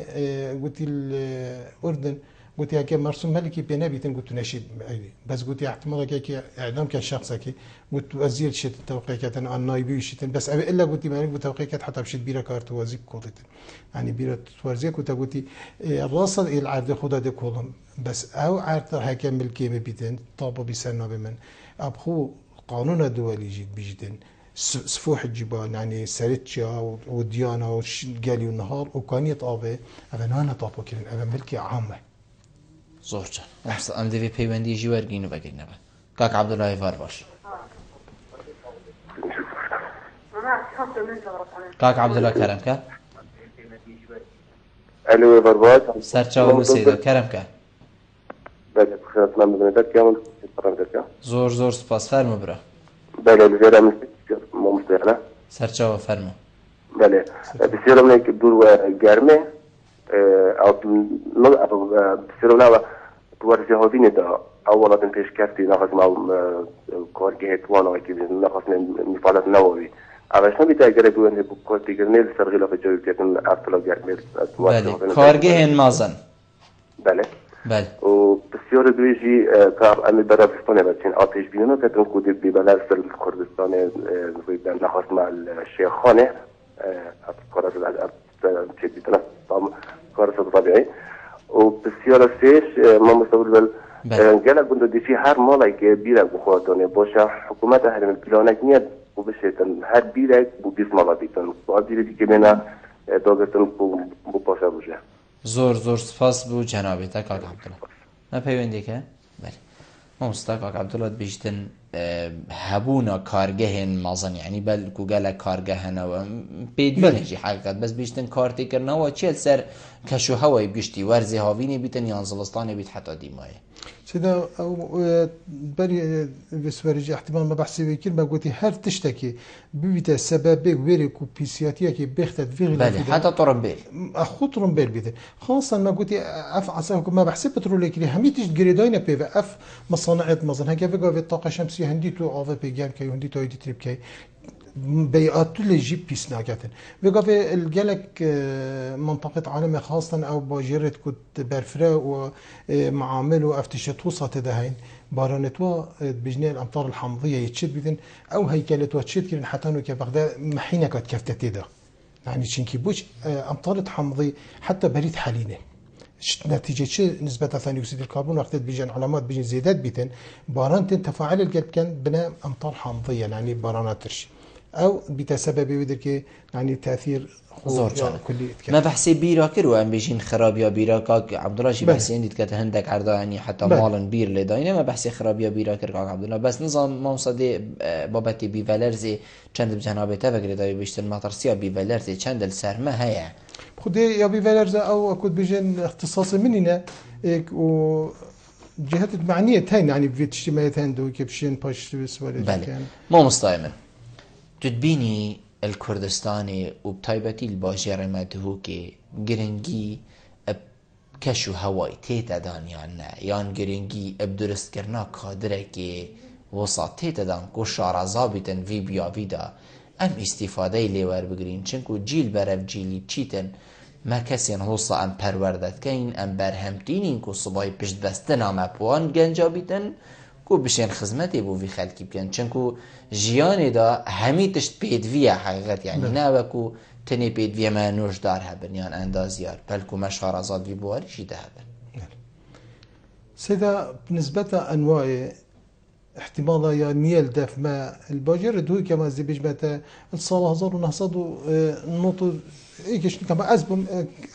قلت الأردن قلت يا كي مرسوم ملكي بنبي قلت نشيد بس قلت احتمال كي اعدام كان شخص كي قلت وزير شت التوقيع كان عن نايبي شت بس الا قلت ما قلت توقيع كانت حتى بشت بيرا كارت وزيك كولت يعني بيرا توزيك قلت الراصل العرض خدا دي كولم بس او عرض حكم ملكي مبيتن طابو بسنه بمن ابخو قانون الدولي جيت بيجدن سفوح الجبال يعني سرتشا وديانا وقالي والنهار وكانية طابة أبنانا طابو كلين أبن ملكي عامة زور جان ام دوی پیوندی جوارگینو بگیرنه با کاک عبدالله فارباش کاک عبدالله کرم که الو فارباش سرچاو موسیدو کرم که بله بخیرات من بزنیدت که همون زور سپاس فرمو برا بله بزیاره مستقله سرچاو فرمو بله بسیاره منه که دور و گرمه او بسیاره منه توارزی هاوینه دا اولادن پیش کفتی نخواست ما کارگه توانه که نخواست مفالت نواوی اوش نبیده اگر دوانه بو کار دیگر نیل سرغیلا جایی کتن افتلا گرمه بله کارگه هن مازن بله و بسیار دویجی که امی برابستانه بچین آتش بینونو کتن کودی بیبلر سر کردستان نخواست مع الشیخ خانه کارات چه بیتنه کارات طبیعی و بسیار سیش ما مستقبل گله گنده دیشی هر مالی که بیرک بخواتانه باشه حکومت هرم پلانک نیاد و بشه هر بیرک بو 20 مالا بیتن باید دیره که بینه داگرتن بو پاشه باشه زور سپاس بو جنابی تا کاک عبدالله ما پیوندی که؟ بله ما مستا کاک عبدالله بیشتن هبونا کارگهن مازن یعنی بل گوگل کارگهن و پیدوینه جی حقیقت بس بیشتن کارتی کرنه و چیل سر کشو هوای گشتی ورزی هاوینی بیتن یا انزلستانی بیت حتی دیمایه سيدا أو بري بسورج احتمال ما بحسي وكيل ما قلتي هر تشتكي بيتا سبب ويرك وبيسياتيا كي بيختت في بله حتى طرمبيل أخو طرمبيل بيته خاصة ما قلتي أف عصاكم ما بحسب بترولي كلي همي تيجي جريداينا بيفا أف مصانع مثلا هكذا في الطاقة الشمسية هندي تو عافا بيجام كي هندي تو يدي تريب كي بيئات اللي جيب بيس ناقاتن بقى في الجلك منطقة عالم خاصة أو باجرت كنت برفرة ومعامل وأفتشت وسط دهين بارانتوا بجنين الأمطار الحمضية يتشد بدن أو هيكلتوا تشد كرن حتى إنه كبغداد محينة كانت كفتت ده يعني شنكي بوش أمطار حمضي حتى بريد حلينه نتيجة شيء نسبة ثاني أكسيد الكربون وقت بيجن علامات بيجن زيادات بيتن باران تفاعل القلب كان بناء أمطار حمضية يعني بارانات ترشي او بتسبب ودك يعني تاثير زور ما بحسي بيرا كرو ام بيجين خراب يا بيرا كاك عبد الله شي بحسي عندي كانت هندك عرضه يعني حتى مال بير لداينه ما بحسي خراب يا بيرا كر كاك عبد الله بس نظام موصدي بابتي بي فالرزي چند بجنابته فكر داي بيشتن ماترسيا بي فالرزي چند السرما هيا خدي يا بي فالرز او كنت بيجن اختصاصي مننا و جهات المعنيه ثاني يعني في اجتماعات هندو كبشين باش سوالف كان مو مستايمن تدبيني الكردستاني وبطيبتي الباجر مدهوكي جرنجي كشو هواي تيتا دان يان جرنجي بدرست كرنا قادركي وسط تيتا دان كو شارزابتن في بيا فيدا ام استفاده لور بگرين چنكو جيل برف جيلي چيتن ما كسين هوصا ام پروردت كين ام برهمتينين كو صباي پشت بستنا مپوان گنجابتن کو بشین خدمتی بو وی خلکی بکن چنکو جیانی دا همی تشت پیدویه حقیقت یعنی نه وکو تنی پیدویه ما نوش دار هبن یان اندازیار بلکو مشهر ازاد وی بواریشی ده هبن سيدا بالنسبة أنواع احتمالا يا نيل دف ما الباجر دو كما زي بيجمتا الصلاة هزار ونهصدو نوتو ايكش كما أزبم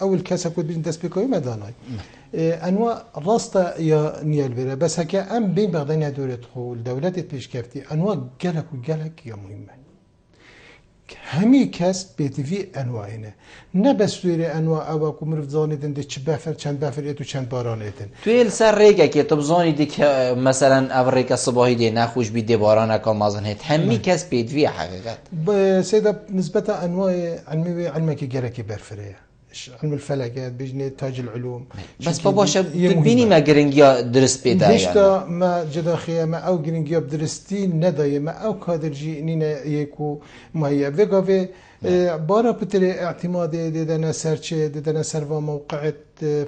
أول كاسة كود بين دسبيكوي ما داناي انواع راستا يا نيال بيرا بس هكا ام بين بغدانيا دولة خو الدولات بيش كافتي انواع جالك وجالك يا مهمة همي كاس بيتفي انواعنا نبس سوري انواع اوكو مرفزاني دن دي بافر چند بافر اتو چند بارانيتن تويل سر ريكا كي تبزاني ديك مثلا افريكا صباحي دي نخوش بي دي باران كامازن هيت همي كاس بيتفي حقيقت سيدا نسبة انواع علمك جالك برفريه علم الفلكات بيجني تاج العلوم بس بابا بيني ما جرينجيا درس بيدا يعني ليش ما جدا خيامة او جرينجيا بدرستين نداية ما او كادر جي نينا يكو ما هي فيغا في بارا بتري اعتماد دنا سيرش دنا سيرفا موقعات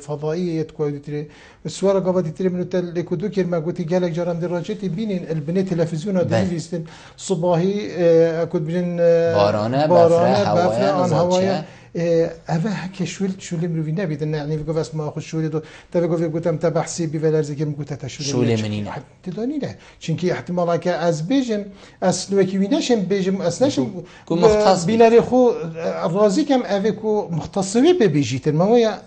فضائيه تكون تري السواره قبل تري من ليكو دوكر ما قلت جالك جرام دراجتي بين البني تلفزيون ديفيستن صباحي كنت بين بارانه بفره هوايا أبا هكا شولي مروي نبي دنا يعني في قفص ما أخذ شولي دو تبي قفي قلت أم تبع حسيبي فلار زي كم قلت شولي منينا تداني لا شنكي احتمال هكا أز بيجم أس نوكي ويناشم بيجم أس ناشم كو مختص بيناري خو الرازي كم أفيكو مختصوي ببيجيت المويا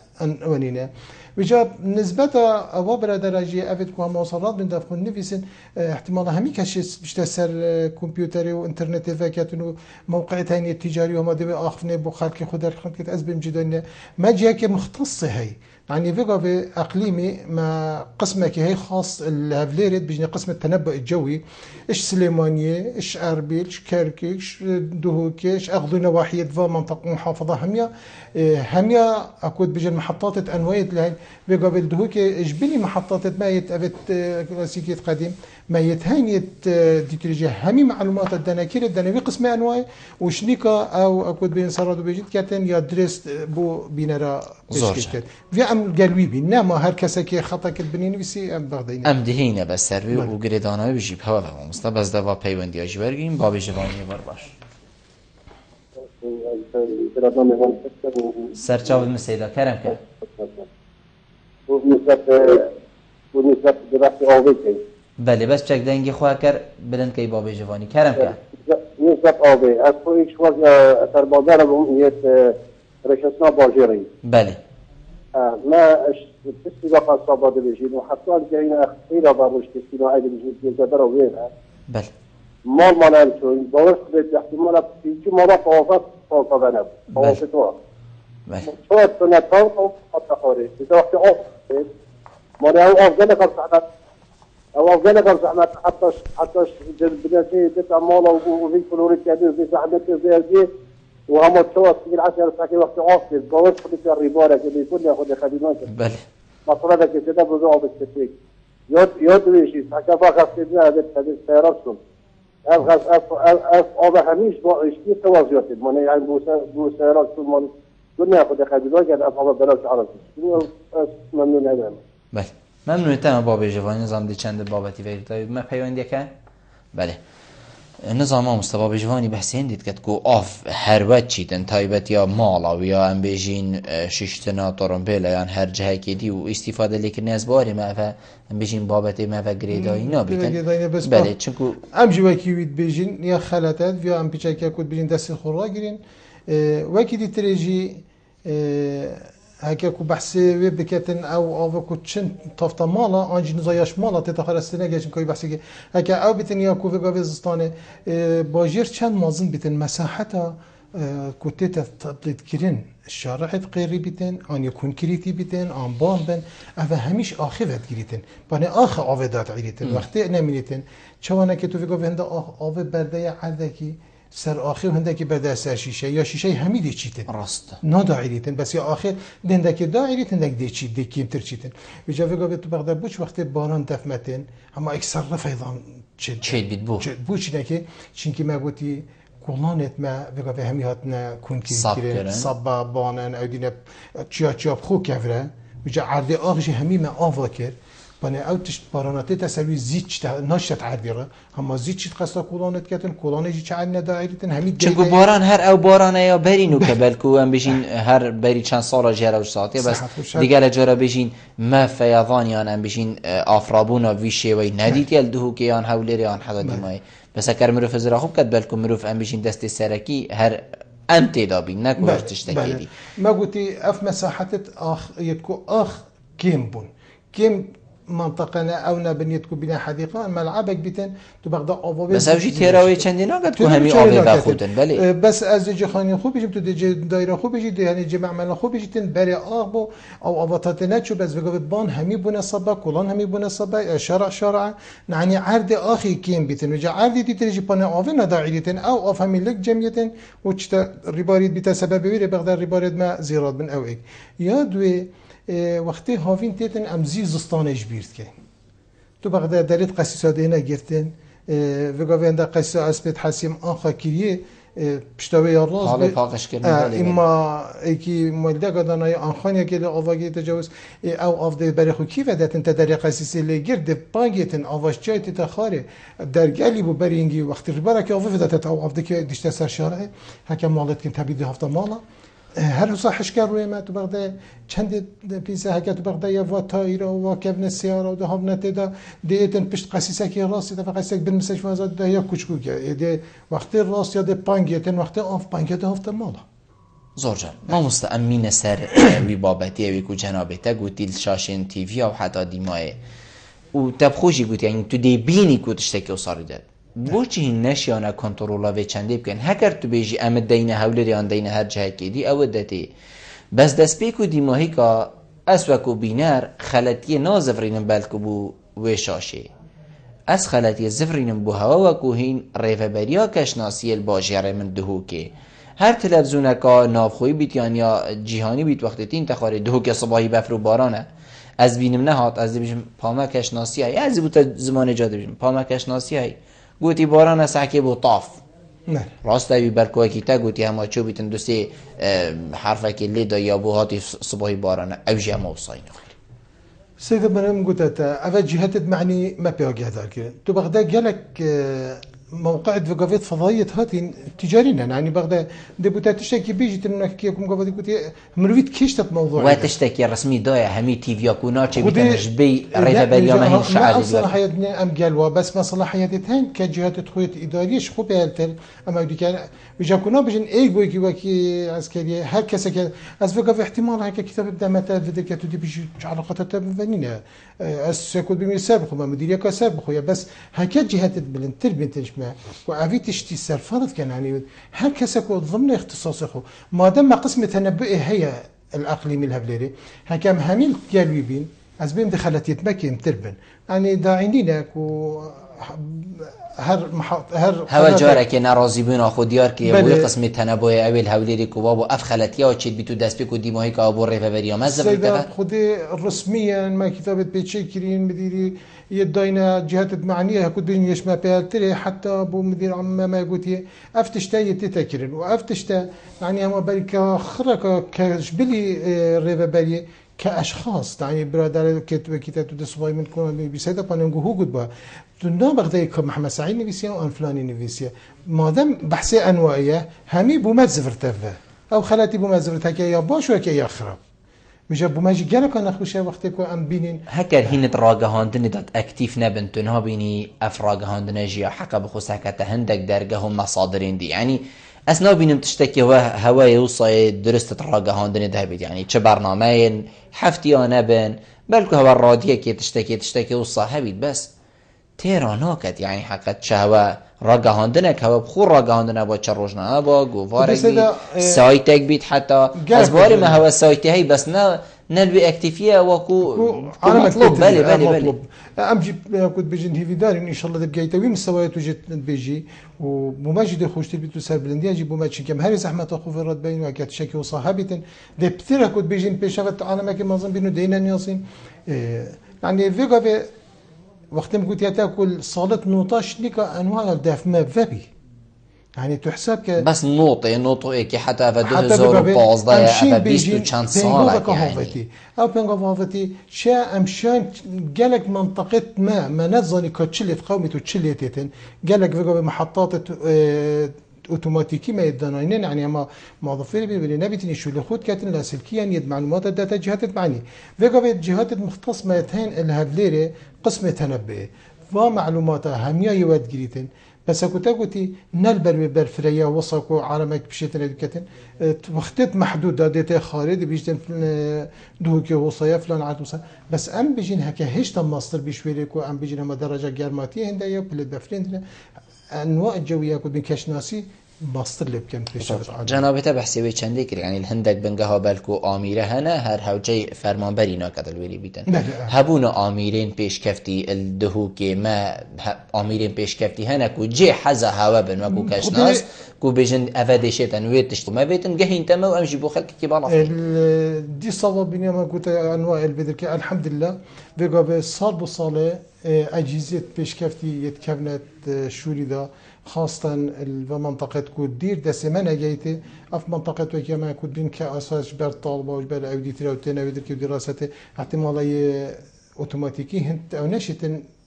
ونينا وجاب نسبة أوابر درجة أفيد كوها مواصلات من دفعون نفسن احتمال همي كشيس بشتسر كمبيوتري وإنترنت فاكاتنو موقع تاني التجاري وما دبي آخفني بو خالكي خدر خلقت أزبم جدا ما جاكي مختصة هاي يعني فيقا في أقليمي ما قسمك هي خاص الهافليريت بيجني قسم التنبؤ الجوي إيش سليمانية إيش أربيل إيش كركي إيش دهوكي إيش أغضي نواحي دفا منطقة محافظة هميا أكود بيجن محطات أنواية لهاي فيقا في الدهوكي إجبني محطات مايت أفت كلاسيكية قديم مايت هانية ديكريجي همي معلومات الدناكير الدناوي قسم أنواع وشنيكا أو أكود بين صرادو بيجيت كاتن يا درست بو بينرا بيشكت في أم قالوي بينا ما هر كسا كي خطا كالبنين بيسي أم بغدين أم دهينة بس سروي وقريدانا بيجيب هوا فهمستا بس دوا بيوندي أجبرگين بابي جواني برباش سرچاو المسيدة كرم كرم ونسبت دراسة آوی بله بس چک دنگی خواه کر بلند که بابی جوانی کرم که نسبت آوی از کویش وقت اثر بازار بومیت رشتنا باجری بله ما بسي بقى صابات بيجين وحتى الجايين أخيرا باروش كسينو عيد بيجين يقدروا وينها بله مال ما نمشون باوش قد احتمال بيجي مرة طوافات طوافة بناب طوافتوا بله شوية سنة طوافة حتى خوري إذا وقت أوف ما نعو أفضل قد سعدت او افغان قام زحمت حتى بدأت تتعمل وفي فلوريت كده زي زحمت زي وهم التواصل في العشر ساعات وقت عاصف قوات خدت الربارة كده يكون ياخد خدمات بله مصرفة كده بزوع بالتشيك يود ويشي حكى فاخر سيدنا هذا السياراتهم أف هميش اشتي توازيات من يعني بو سياراتهم من كنا ياخد خدمات كده أف بلاش عرض ممنون هذا بله ممنون تمام بابی جوانی نظام دی چند بابتی ویل تا ما پیوندی که بله نظام مصطفی بجوانی بحثین دید که کو آف هر وقت چیتن تایبت یا مالا و یا ام بیجین ششتنا ترمبیلا یا هر جهه کی دی و استفاده لیکن از باری ما ف ام بیجین بابتی ما ف گریدایی نبیتن بله چونکو ام جوا کی وید بیجین یا خلاتات یا ام پیچه کی کود بیجین دست خورا گیرین وکی دی تریجی هکه کو بحثی وی بکتن او کو چن تافتا مالا آنجی نزایش مالا تتخرستنه گشم کوی بحثی که هکه او بیتن یا کو وگاویزستانه باجر چند مازن بیتن مساحتا کو تبلید کرن شارعت قیری بیتن آن یکون کریتی بیتن آن بام بن او همیش آخوت گریتن بانه آخ آویدات عیریتن وقتی نمینیتن چوانه که تو وگاوینده آوی برده عرده کی سر آخر هندکی بده سر شیشه یا شیشه همیدی چیتن راست ناداعیتن بس یا آخر دندکی داعیتن دک دی چی دی کیم تر چیتن وجا وگا تو بغداد بوش وقتی باران دفمتن اما اکثر رفیضان چه بید بو چی نکی چونکی ما گویی کلانت ما وگا به همی هاتنا کن کردن صبا بانن او دینه چیا خو کفره وجا عرض آخرش همی ما آوا کرد بانه او تشت باراناتی تسوی زیچ ناشت عردیره اما زیچ قصد کلانت کتن کلانجی چه عن نداعیتن همین چگو باران هر او بارانه یا برینو که بلکو هم بشین هر بری چند سال جره و ساعته بس دیگر جره بشین ما فیضانیان هم بشین آفرابونا ویشه وی ندید یل دهو که یان حولیری آن حدا دیمایی بس اکر مروف زرا خوب کد بلکو مروف هم بشین دست سرکی هر امتدا بین نکوش تشتکی دی ما گوتی اف مساحتت یکو کیم بون کیم منطقة أو نبنيتكو بنا حديقة ملعبك بيتن تو بغدا أوفا بس أوجي تيراوي چندينا قد كو همي أوفي باخوتن بلي بس از جي خاني خوب بيجم تو دي دايرة خوب بيجي يعني جمع معمل خوب بيجيتن بري آغبو أو أوفاتاتنا شو بس بقى بان همي بنا صبا كلان همي بنا صبا شرع يعني عرض آخي كيم بيتن وجا عرض دي تريجي بنا أوفي نداعيتن أو أوف همي لك جميتن وشتا ريباريد بيتا سبب ويري بغدا ريباريد ما زيراد من أو إيك يا دوي وقتی هاوین تیتن امزی زستانش بیرد که تو بغداد دارید قصیصه دینا گرتن وگاوینده قصیصه اسبت حسیم آنخا کریه پشتوی راز حالا پاکش کردن اما ایکی مولده قدانای آنخانیا که آواگی تجاوز او آفده برای خو کی ودتن تدری قصیصه لگرد پانگیتن آواش جای تخاره در گلی بو برینگی وقتی ربارا که آفده ودت او آفده که دیشته سر شارعه حکم مالت کن تبیدی هفته مالا هر صحش کروی ما تو بغداد چند پیسه هکت تو بغداد یا واتایره و کبن سیاره و ده هم نتدا دیتن پشت قصیصه که راستی تا قصیصه بن مسش فازاد ده یا کوچکو که ده وقتی راست یا ده پانگیتن وقتی آف پانگیت هفته مالا زوجان ما مستأمین سر وی بابتی وی کو جنابته گوتیل شاشن تیوی او حتی دیمای و تبخوشی گوتی یعنی تو دی بینی کو تشتکی وصاری داد بوچی نشیانه کنترولا و چنده بکن هکر تو بیجی امد دین هولری آن دین هر جه که دی او دتی بس دست پیکو دی ماهی که اسوکو بینر خلطی نازفرینم بلکو بو وشاشه از خلطی زفرینم بو هوا وکو هین ریفبریا کشناسی الباجره من دهو که هر تلفزونه که نافخوی بیت یا جیهانی بیت وقتی تین تخاره دهو که صباحی بفرو بارانه از بینم نهات از بیشم پامکش ناسی های از بوت زمان جاده بیشم پامکش ناسی های گوتی باران سعکی بو طاف نه راست دوی برکوه کی تا گوتی همه چو بیتن دوستی حرفه که لیدا یا بو هاتی صباحی باران اوجی همه وصاین خیر سيدة بنام قلت أفا جهات معني ما بيواجه ذلك تو بغداد جالك موقع فقافات فضائية هاتين تجارينا يعني بغداد دبوتات تشتكي بيجي تنحكيكم قبل كنت مرويت كيشتت موضوع وتشتكي رسمي دايا همي تي في كوناتش بيتنش بي ريفا بريا ما هي شعار ما صلاحيتنا ام قالوا بس ما صلاحيتهن كجهات تخويت اداريش خو بهالتر اما دي كان بيجا كنا بجن اي بوكي وكي عسكريه هر كسا از فقاف احتمال هكا كتاب دمت فدك تدي بيجي علاقات تبنينا اسكو بمي سابق ما مديريه كسابق بس هكا جهات بلنتر بنتش ما وعفيتش تي فرض كان يعني هر كسا ضمن اختصاصه ما دام قسم تنبؤه هي الاقليمي الهبليري هكام هميل قالوا بين از بين دخلت مكي متربن يعني داعينينك و هر هوا جارك ناراضي بنا خود يار كي ابو قسم تنبوي اول هوليري كوبابو افخلت يا تشيد بتو دست بكو ديماهي كابو ريفيريا مزبط خدي رسميا ما كتابه بيتشكرين مديري يداينا جهات معنيه هكو دنيا يش ما بيالتري حتى ابو مدير عم ما قلتي افتشتا يتتكرن وافتشتا يعني هم بركه خرك كجبلي ريفيريا كاشخاص يعني برادر كتابه دسوي منكم بيسيدا بانغو هو قد با تنا بغداد كمحمد سعيد نفسيا وان فلاني نفسيا ما دام بحثي انواعيه همي بوما زفرتفه او خلاتي بوما زفرتك يا باش وك يا خراب مش ابو ماجي قال كان خوشه وقتك ام بينين هكر هين راگهاندن دات اكتيف نبن تنها بيني افراگهاندن جيا حق بخصوص هكته هندك درجهم مصادرين دي يعني اسنا بينم تشتكي هوا يوصي درست راگهاندن ده بيت يعني چه برنامهين حفتيانه بن بلكو هوا الراديه كي تشتكي وصا هبيت بس تيراناكت يعني حقت شهوة راگهاندنك هوا بخور راگهاندنه با چه روشنه با گوارك بيت سايتك بيت حتى از باري ما هوا سايتي هاي بس نلبي اكتفية وكو مطلوب بالي امجي كنت بيجي هيفي داري ان شاء الله تبقى يتوي مستويات وجت بيجي ومماجد خوشتي بيتو سر بلندي اجي بوماجي كم هاري زحمه اخو في الرد بين وقت شكي وصاحبتين ده بثير كنت بيجي بيشافت انا ما كان بينو دينا نياسين يعني فيغا وقت ما قلت تاكل صالة نوطاش نيكا انواع الداف ما فبي يعني تحسب بس نوطي كي حتى في 2015 افا 20 چند سال يعني او بنغافاتي شا امشان قالك منطقه ما نظني كتشلي في قومي تشليتين قالك في محطات اوتوماتيكي ما يدناينين يعني اما موظفين بيبني نبيتني شو اللي خود كاتن لاسلكيا يد معلومات الداتا جهات معني فيغا جهات مختص ما يتهين الهفليري قسم تنبئ ومعلوماتها هميا يواد جريتن بس قلتي نلبر برفريا وصكو عالمك بشيتن ادكتن وقتت محدوده ديتا خالد بيجتن دوكي وصايا فلان عاد بس ام بيجين هكا هيش ماستر بيشويلكو ام بيجين ما درجه جرماتي هندايا بلد بفرندنا انواع الجويه كنت بكشناسي ماستر اللي بكم جنابته بحثي وي چندي كر يعني الهندك بنگها بالكو اميره هنا هر هوجي فرمانبري ناكدل ويلي بيتن هبونا اميرين پیش كفتي الدهوكي ما اميرين پیش كفتي هنا كو جي حزا هوا بن وكو كشناس كو بيجن افاديشتن ويتشتو ما بيتن جهين تما وامشي بو خلك كبار دي صواب بني ما كنت انواع البدرك الحمد لله بيغا صار بصاله اجهزه پیش كفتي يتكونت شوري دا خاصة المنطقة كود دير دسمانة جايته في منطقة وكما كود بين كأساس بر طالبة وجبر أودي ترى وتنا ودرك ودراسته احتمالية أوتوماتيكي هنت أو نشيت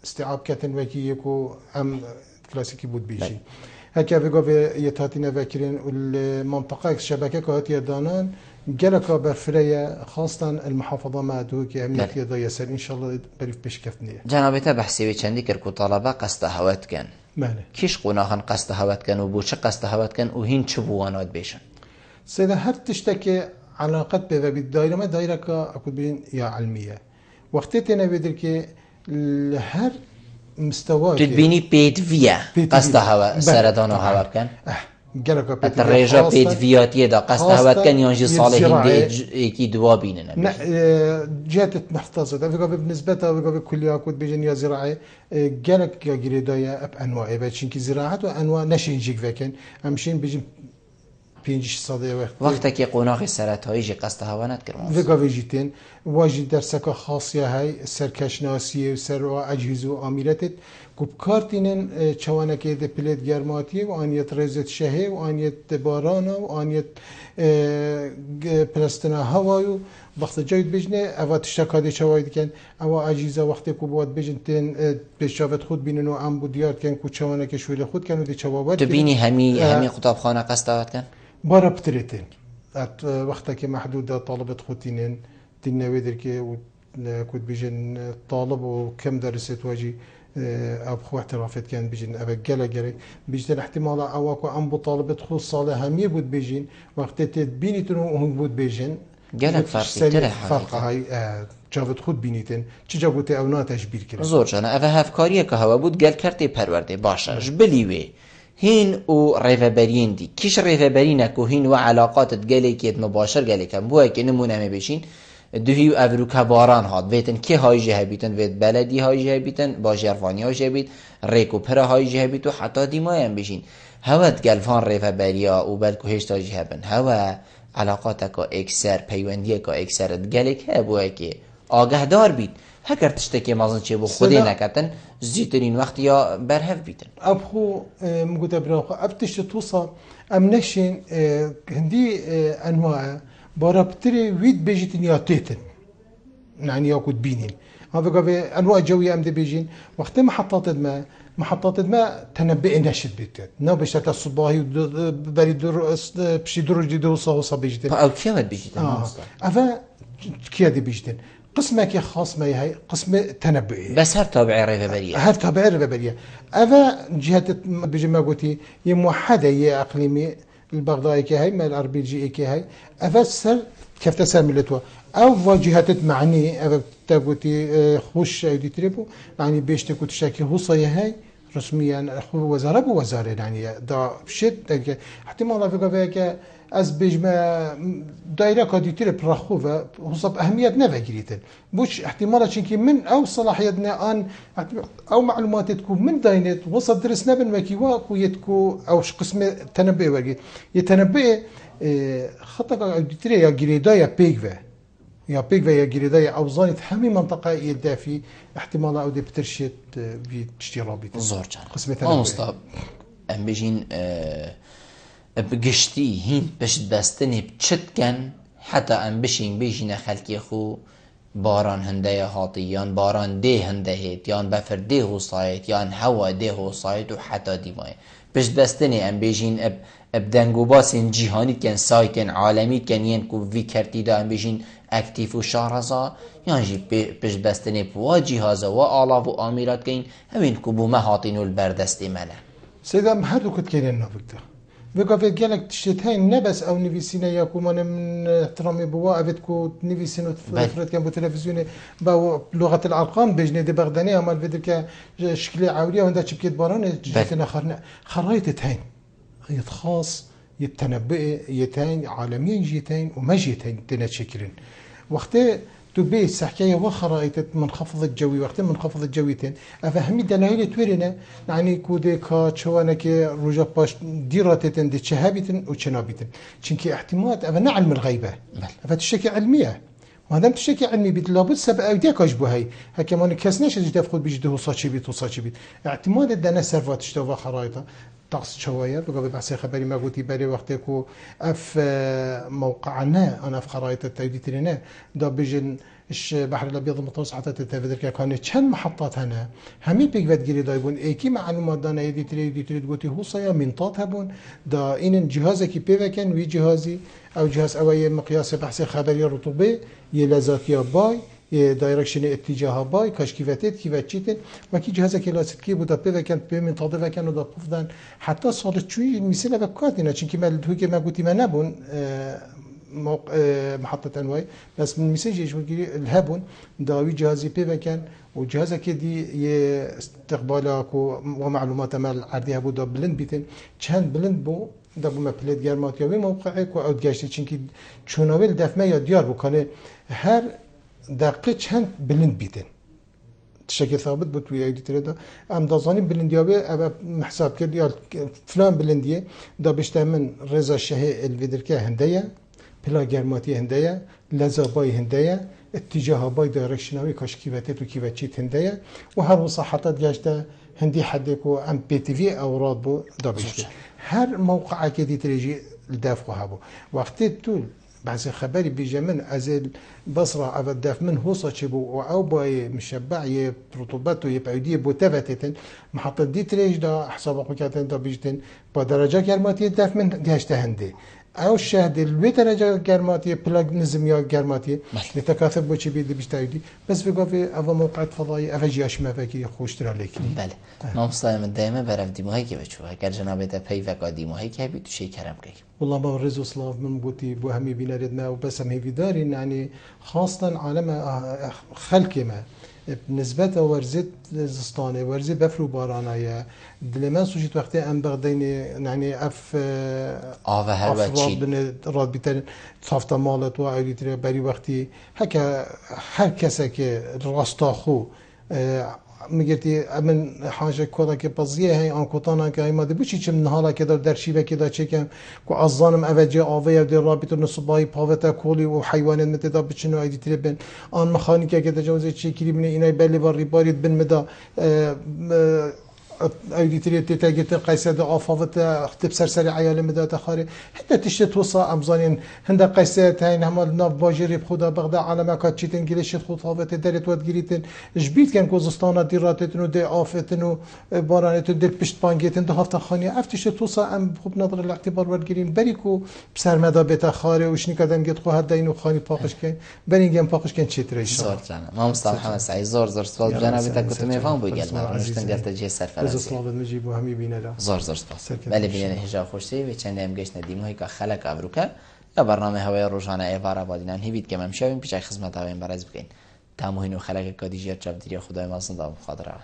استيعاب كاتن وكيكو أم كلاسيكي بود بيجي هكذا بيجوا يتهاتينا فاكرين المنطقة الشبكة كهاتي دانان جلكا برفرية خاصة المحافظة ما دوك أمنيتي يسر إن شاء الله بريف بشكفتني جنابته بحثي چندی كركو طلبة قصد هوات كان ماله كيش قناخن قصد هوات كان وبوش قصد هوات كان وهين شبوانات بيشن سيدا هر تشتكي علاقات بها بالدائرة ما دائرة كأكد بين يا علمية وقتتنا بدرك هر مستوى تدبيني بيت فيا قصد هوا سردان هوا كان الرجاء بيت فياتي دا قصد هوا كان ينجي صالحين دي كي دوا بيننا جات محتاجة بالنسبة لكل كود بجنيا زراعي جالك جريدايا بأنواع باتشين كي زراعة وأنواع نشين جيك فكان أمشين بيجي بينجش صديق وقتك يقوناخ السرات هاي جي قصد هوا نتكرم فيجا فيجيتين واجد درسك خاصية هاي سركشناسية وسر أجهزة وعميلات كوبكارتين شوانا كده بلاد جرماتية وآنيت رزت شهي وآنيت بارانا وآنيت پلستنا هوايو وقت جاید بجنه اوه تشتکاده شواید کن اوه اجیزه وقتی که باید بجنتین بشافت خود بینن و ام بودیار کن که چوانه که شویل خود کن و دی چوابات تو بینی همی خطاب خانه قصد کن؟ بارا بترتين وقتك محدودة طالبة خوتينين تنوي دركي كنت بيجن طالب وكم درست واجي أبخو احترافات كان بيجن أبقى جري بيجن احتمال أواكو أم بطالبة خو صالة همية بود بيجن وقت تبيني تنو هم بود بيجن جالك فرق هاي جاوت خود بینیتن چه جابوته او ناتش بیر کرد زور جانا اوه هفکاریه که هوا بود گل کرده پرورده باشه جبلیوه هین و ریفبرین دی کش ریفبرینه که هین و علاقاتت گلی که مباشر گلی کم بوه که نمونه می بشین دوهی افروکا باران هات ویتن که های جه بیتن ویت بلدی های جه بیتن با جرفانی های جه بیت ریکو پر های جه بیت و حتی دیمای هم بشین هوت گلفان ریفه بریا و بلکو هشتا جه بن هوا علاقاتك اکثر پیوندی که اکثرت گلک هبوه که آگه دار بیت هکر تشتکی مازن چه بو خودی نکتن زیترین وقت یا برهف بیتن ابخو مقود ابراخو ابتشت توصا ام نشين هندي انواع بارابتري ويد بيجيتن يا تيتن يعني ياكود بينين هذا قبل انواع جويه ام دي بيجين وقت محطات الماء تنبئ نشد بيتت نو بشتى الصباحي بري دور بشي دور جديد وصا بيجيتن او كيف بيجيتن افا كيادي بيجيتن قسمك خاص ما هي قسم تنبؤي بس هر تابعي ريفابريه هر تابعي ريفابريه افا جهه بيجي ما قلتي هي موحده هي اقليمي البغدادي كي هي ما الار جي كي هي افا سر كيف تساملتوا او واجهات معني افا تقولتي خوش ايدي تريبو يعني بيش تكون تشكي هوصيه هي رسميا وزاره وزاره يعني دا بشد احتمال فيك از بجمع دایره کادیتر پرخوه حساب اهمیت نفکریتن بوش احتمالا چنکی من او صلاحیت نه آن او معلومات تكو من داينت وسط درس نبن وكي واكو يتكو او قسم تنبئ وكي يتنبئ خطا كاديتر يا جريدايا بيغوا يا بيغوا يا جريدايا او زانت همي منطقه يدافي احتمال او دي بترشيت في تشترابيت زور جان قسم تنبئ مصطاب ام بيجين بگشتی هین پشت بستنی بچت کن حتی ام بشین بیشین خلکی خو باران هنده هاتی یان باران ده هنده هیت یان بفر ده حصایت یان هوا ده حصایت و حتی دیمای پشت بستنی ام بیشین اب دنگو باسین جیهانی کن سایتن عالمی کن ین کو وی کرتی دا ام بیشین اکتیف و شهرزا یان جی پشت بستنی بوا جیهازا و آلاف و آمیرات کن همین کو بو مهاتین و البردست ملا سيدام هادو كنت كاينين نافكتا بقى في قالك تشتهين نبس او نيفيسينا ياكو من احترامي بوا ابتكو نيفيسينا فرات كان بو تلفزيوني باو لغه الارقام بجني دي بغدانيه مال فيدركا شكلي عاوليه وندا تشبكيت باران جيتنا خرايط تهين خيط خاص يتنبئ يتين عالميا جيتين وما جيتين تنشكرين وقت تبي سحكايه وخرائط منخفض الجوي وقت منخفض الجويتين افهمي دلائل تورينا يعني كودي كا شوانك رجا باش ديراتتن دي شهابتن وشنابتن چونكي احتمال اف نعلم الغيبه فتشكي علميه وهذا تشكي علمي بيت لابد سبب اوديك اجبو هي هكمان كسناش اجداف خود بيجده صاچي بيت وصاچي بيت اعتماد دنا سيرفات اشتوا خرائطه طقس شويه بقى بحث خبري ما قلتي بالي وقتكو اف موقعنا انا في خرائط التوديترينا دا بيجن البحر الابيض المتوسط حتى تتذكر كان كم محطات هنا همي بيقفت جري دايبون ايكي معلومات دانا يدي تريد قلتي هو صيا منطات هبون دا ان جهازك بيفكن وي جهازي او جهاز اوي مقياس بحث خبري رطوبه يلزاكيا باي دايركشن اتجاه باي كاشكيفتت كيفتشيتن وكي جهاز كلاست كي بودا بيفكن بمن تاده وكن ودا بفدان حتى صارت شوي مثل بكاتنا چونكي ما توكي ما قلتي ما نبون محطة انواي بس من مسج يجي الهبون داوي جهازي بيفكن وجهازك دي استقبالك ومعلومات مال عردي هبو دا بلند بيتن چند بلند بو دا بو ما بلد گرماتیاوی موقعك و اودگشت چونكي چوناويل دفمه یا دیار بو کنه هر دقیقه چند بلند بیتن تشكل ثابت بود ويا ايدي تريدا ام دازاني بلندياوي ابا حساب كد يا فلان بلنديه دا بيشتمن رضا شهي الفيدركا هنديه بلا جرماتي هنديه لزاباي هنديه اتجاه باي دايركشناوي كاشكيفتت وكيفتشيت هنديه وهر وصحتات جاشتا هندي حدكو ام بي تي في اوراد بو دا بيشت هر موقع كدي تريجي الدافع هابو وقت طول بعض خبري بيجي من ازل بصره افداف من هوصه شبو او باي مشبع ي رطوبته يبعديه بوتفتتن محطه دي تريج دا حساب كاتن دا بيجتن بدرجه گرماتي داف من جاشته هندي او شهد الوي درجه گرماتي بلاج نظم يا گرماتي لتكاثر بو بيد بيشتايدي بس بيقفي اف موقع فضائي اف جياش ما فكي خوشتر لك بله نامصايم دائما برف ديموهي كي بچو اگر جناب ته پي وقا ديموهي كي بي تو شي كرم كي والله ما رزو سلاف من بوتي بو همي بيناردنا وبس هم هي دارين يعني خاصه عالم خلق ما نسبت ورزت زستانه ورزت بفرو بارانايا دلمان سوجيت وقتی ام بغدين يعني اف هر وچی راد بیتن صافتا مالت و عیدی بری وقتی هکا هر کسی که راستاخو میگرتی من حاجه کودا که بازیه هی آن کوتانا که ما دبوچی چم نهالا که در شیبه که دا چکم کو ازانم اوجه آوه در رابطه نصبای پاوتا کولی و حیوانات متدا بچنو ایدی تربن آن مخانیکه که تجاوز چی کلی بنی اینای بلی باری بارید بن مدا ایدی تریت تاجت قیصد آفاوت تبصر سر عیال مدات خاری حتی تشت توصا امزانین هند قیصد هین همال ناف باجری بخدا بغدا علما کات چیتن گلیش خود فاوت درت ود گریتن جبیت کن کوزستان دیراتتن و دی آفتن و بارانتن دل پشت بانگیتن ده هفته خانی افتش توصا ام خوب نظر الاعتبار ود گرین بریکو بسر مدا بتا خاری و شنی کدم گت خو هدا اینو خانی پاکش کن برینگم پاکش کن چی تریش زار جان ما مصطفی محمد سعید زار سوال جنابی تا کتو میفهم بگل ما نشتن گفت جه سر زار نجيب وهمي بينا لا زار سپاس بله بینن هجا خوشی و چند هم گشت ندیم هایی که خلق ابروکه یا برنامه هوای روزانه ایوارا بادینان هیوید که ممشویم پیش خدمت هاویم برز بگین تموهین و خلق کادیجیت جبدیری خدای مازن دام خاطره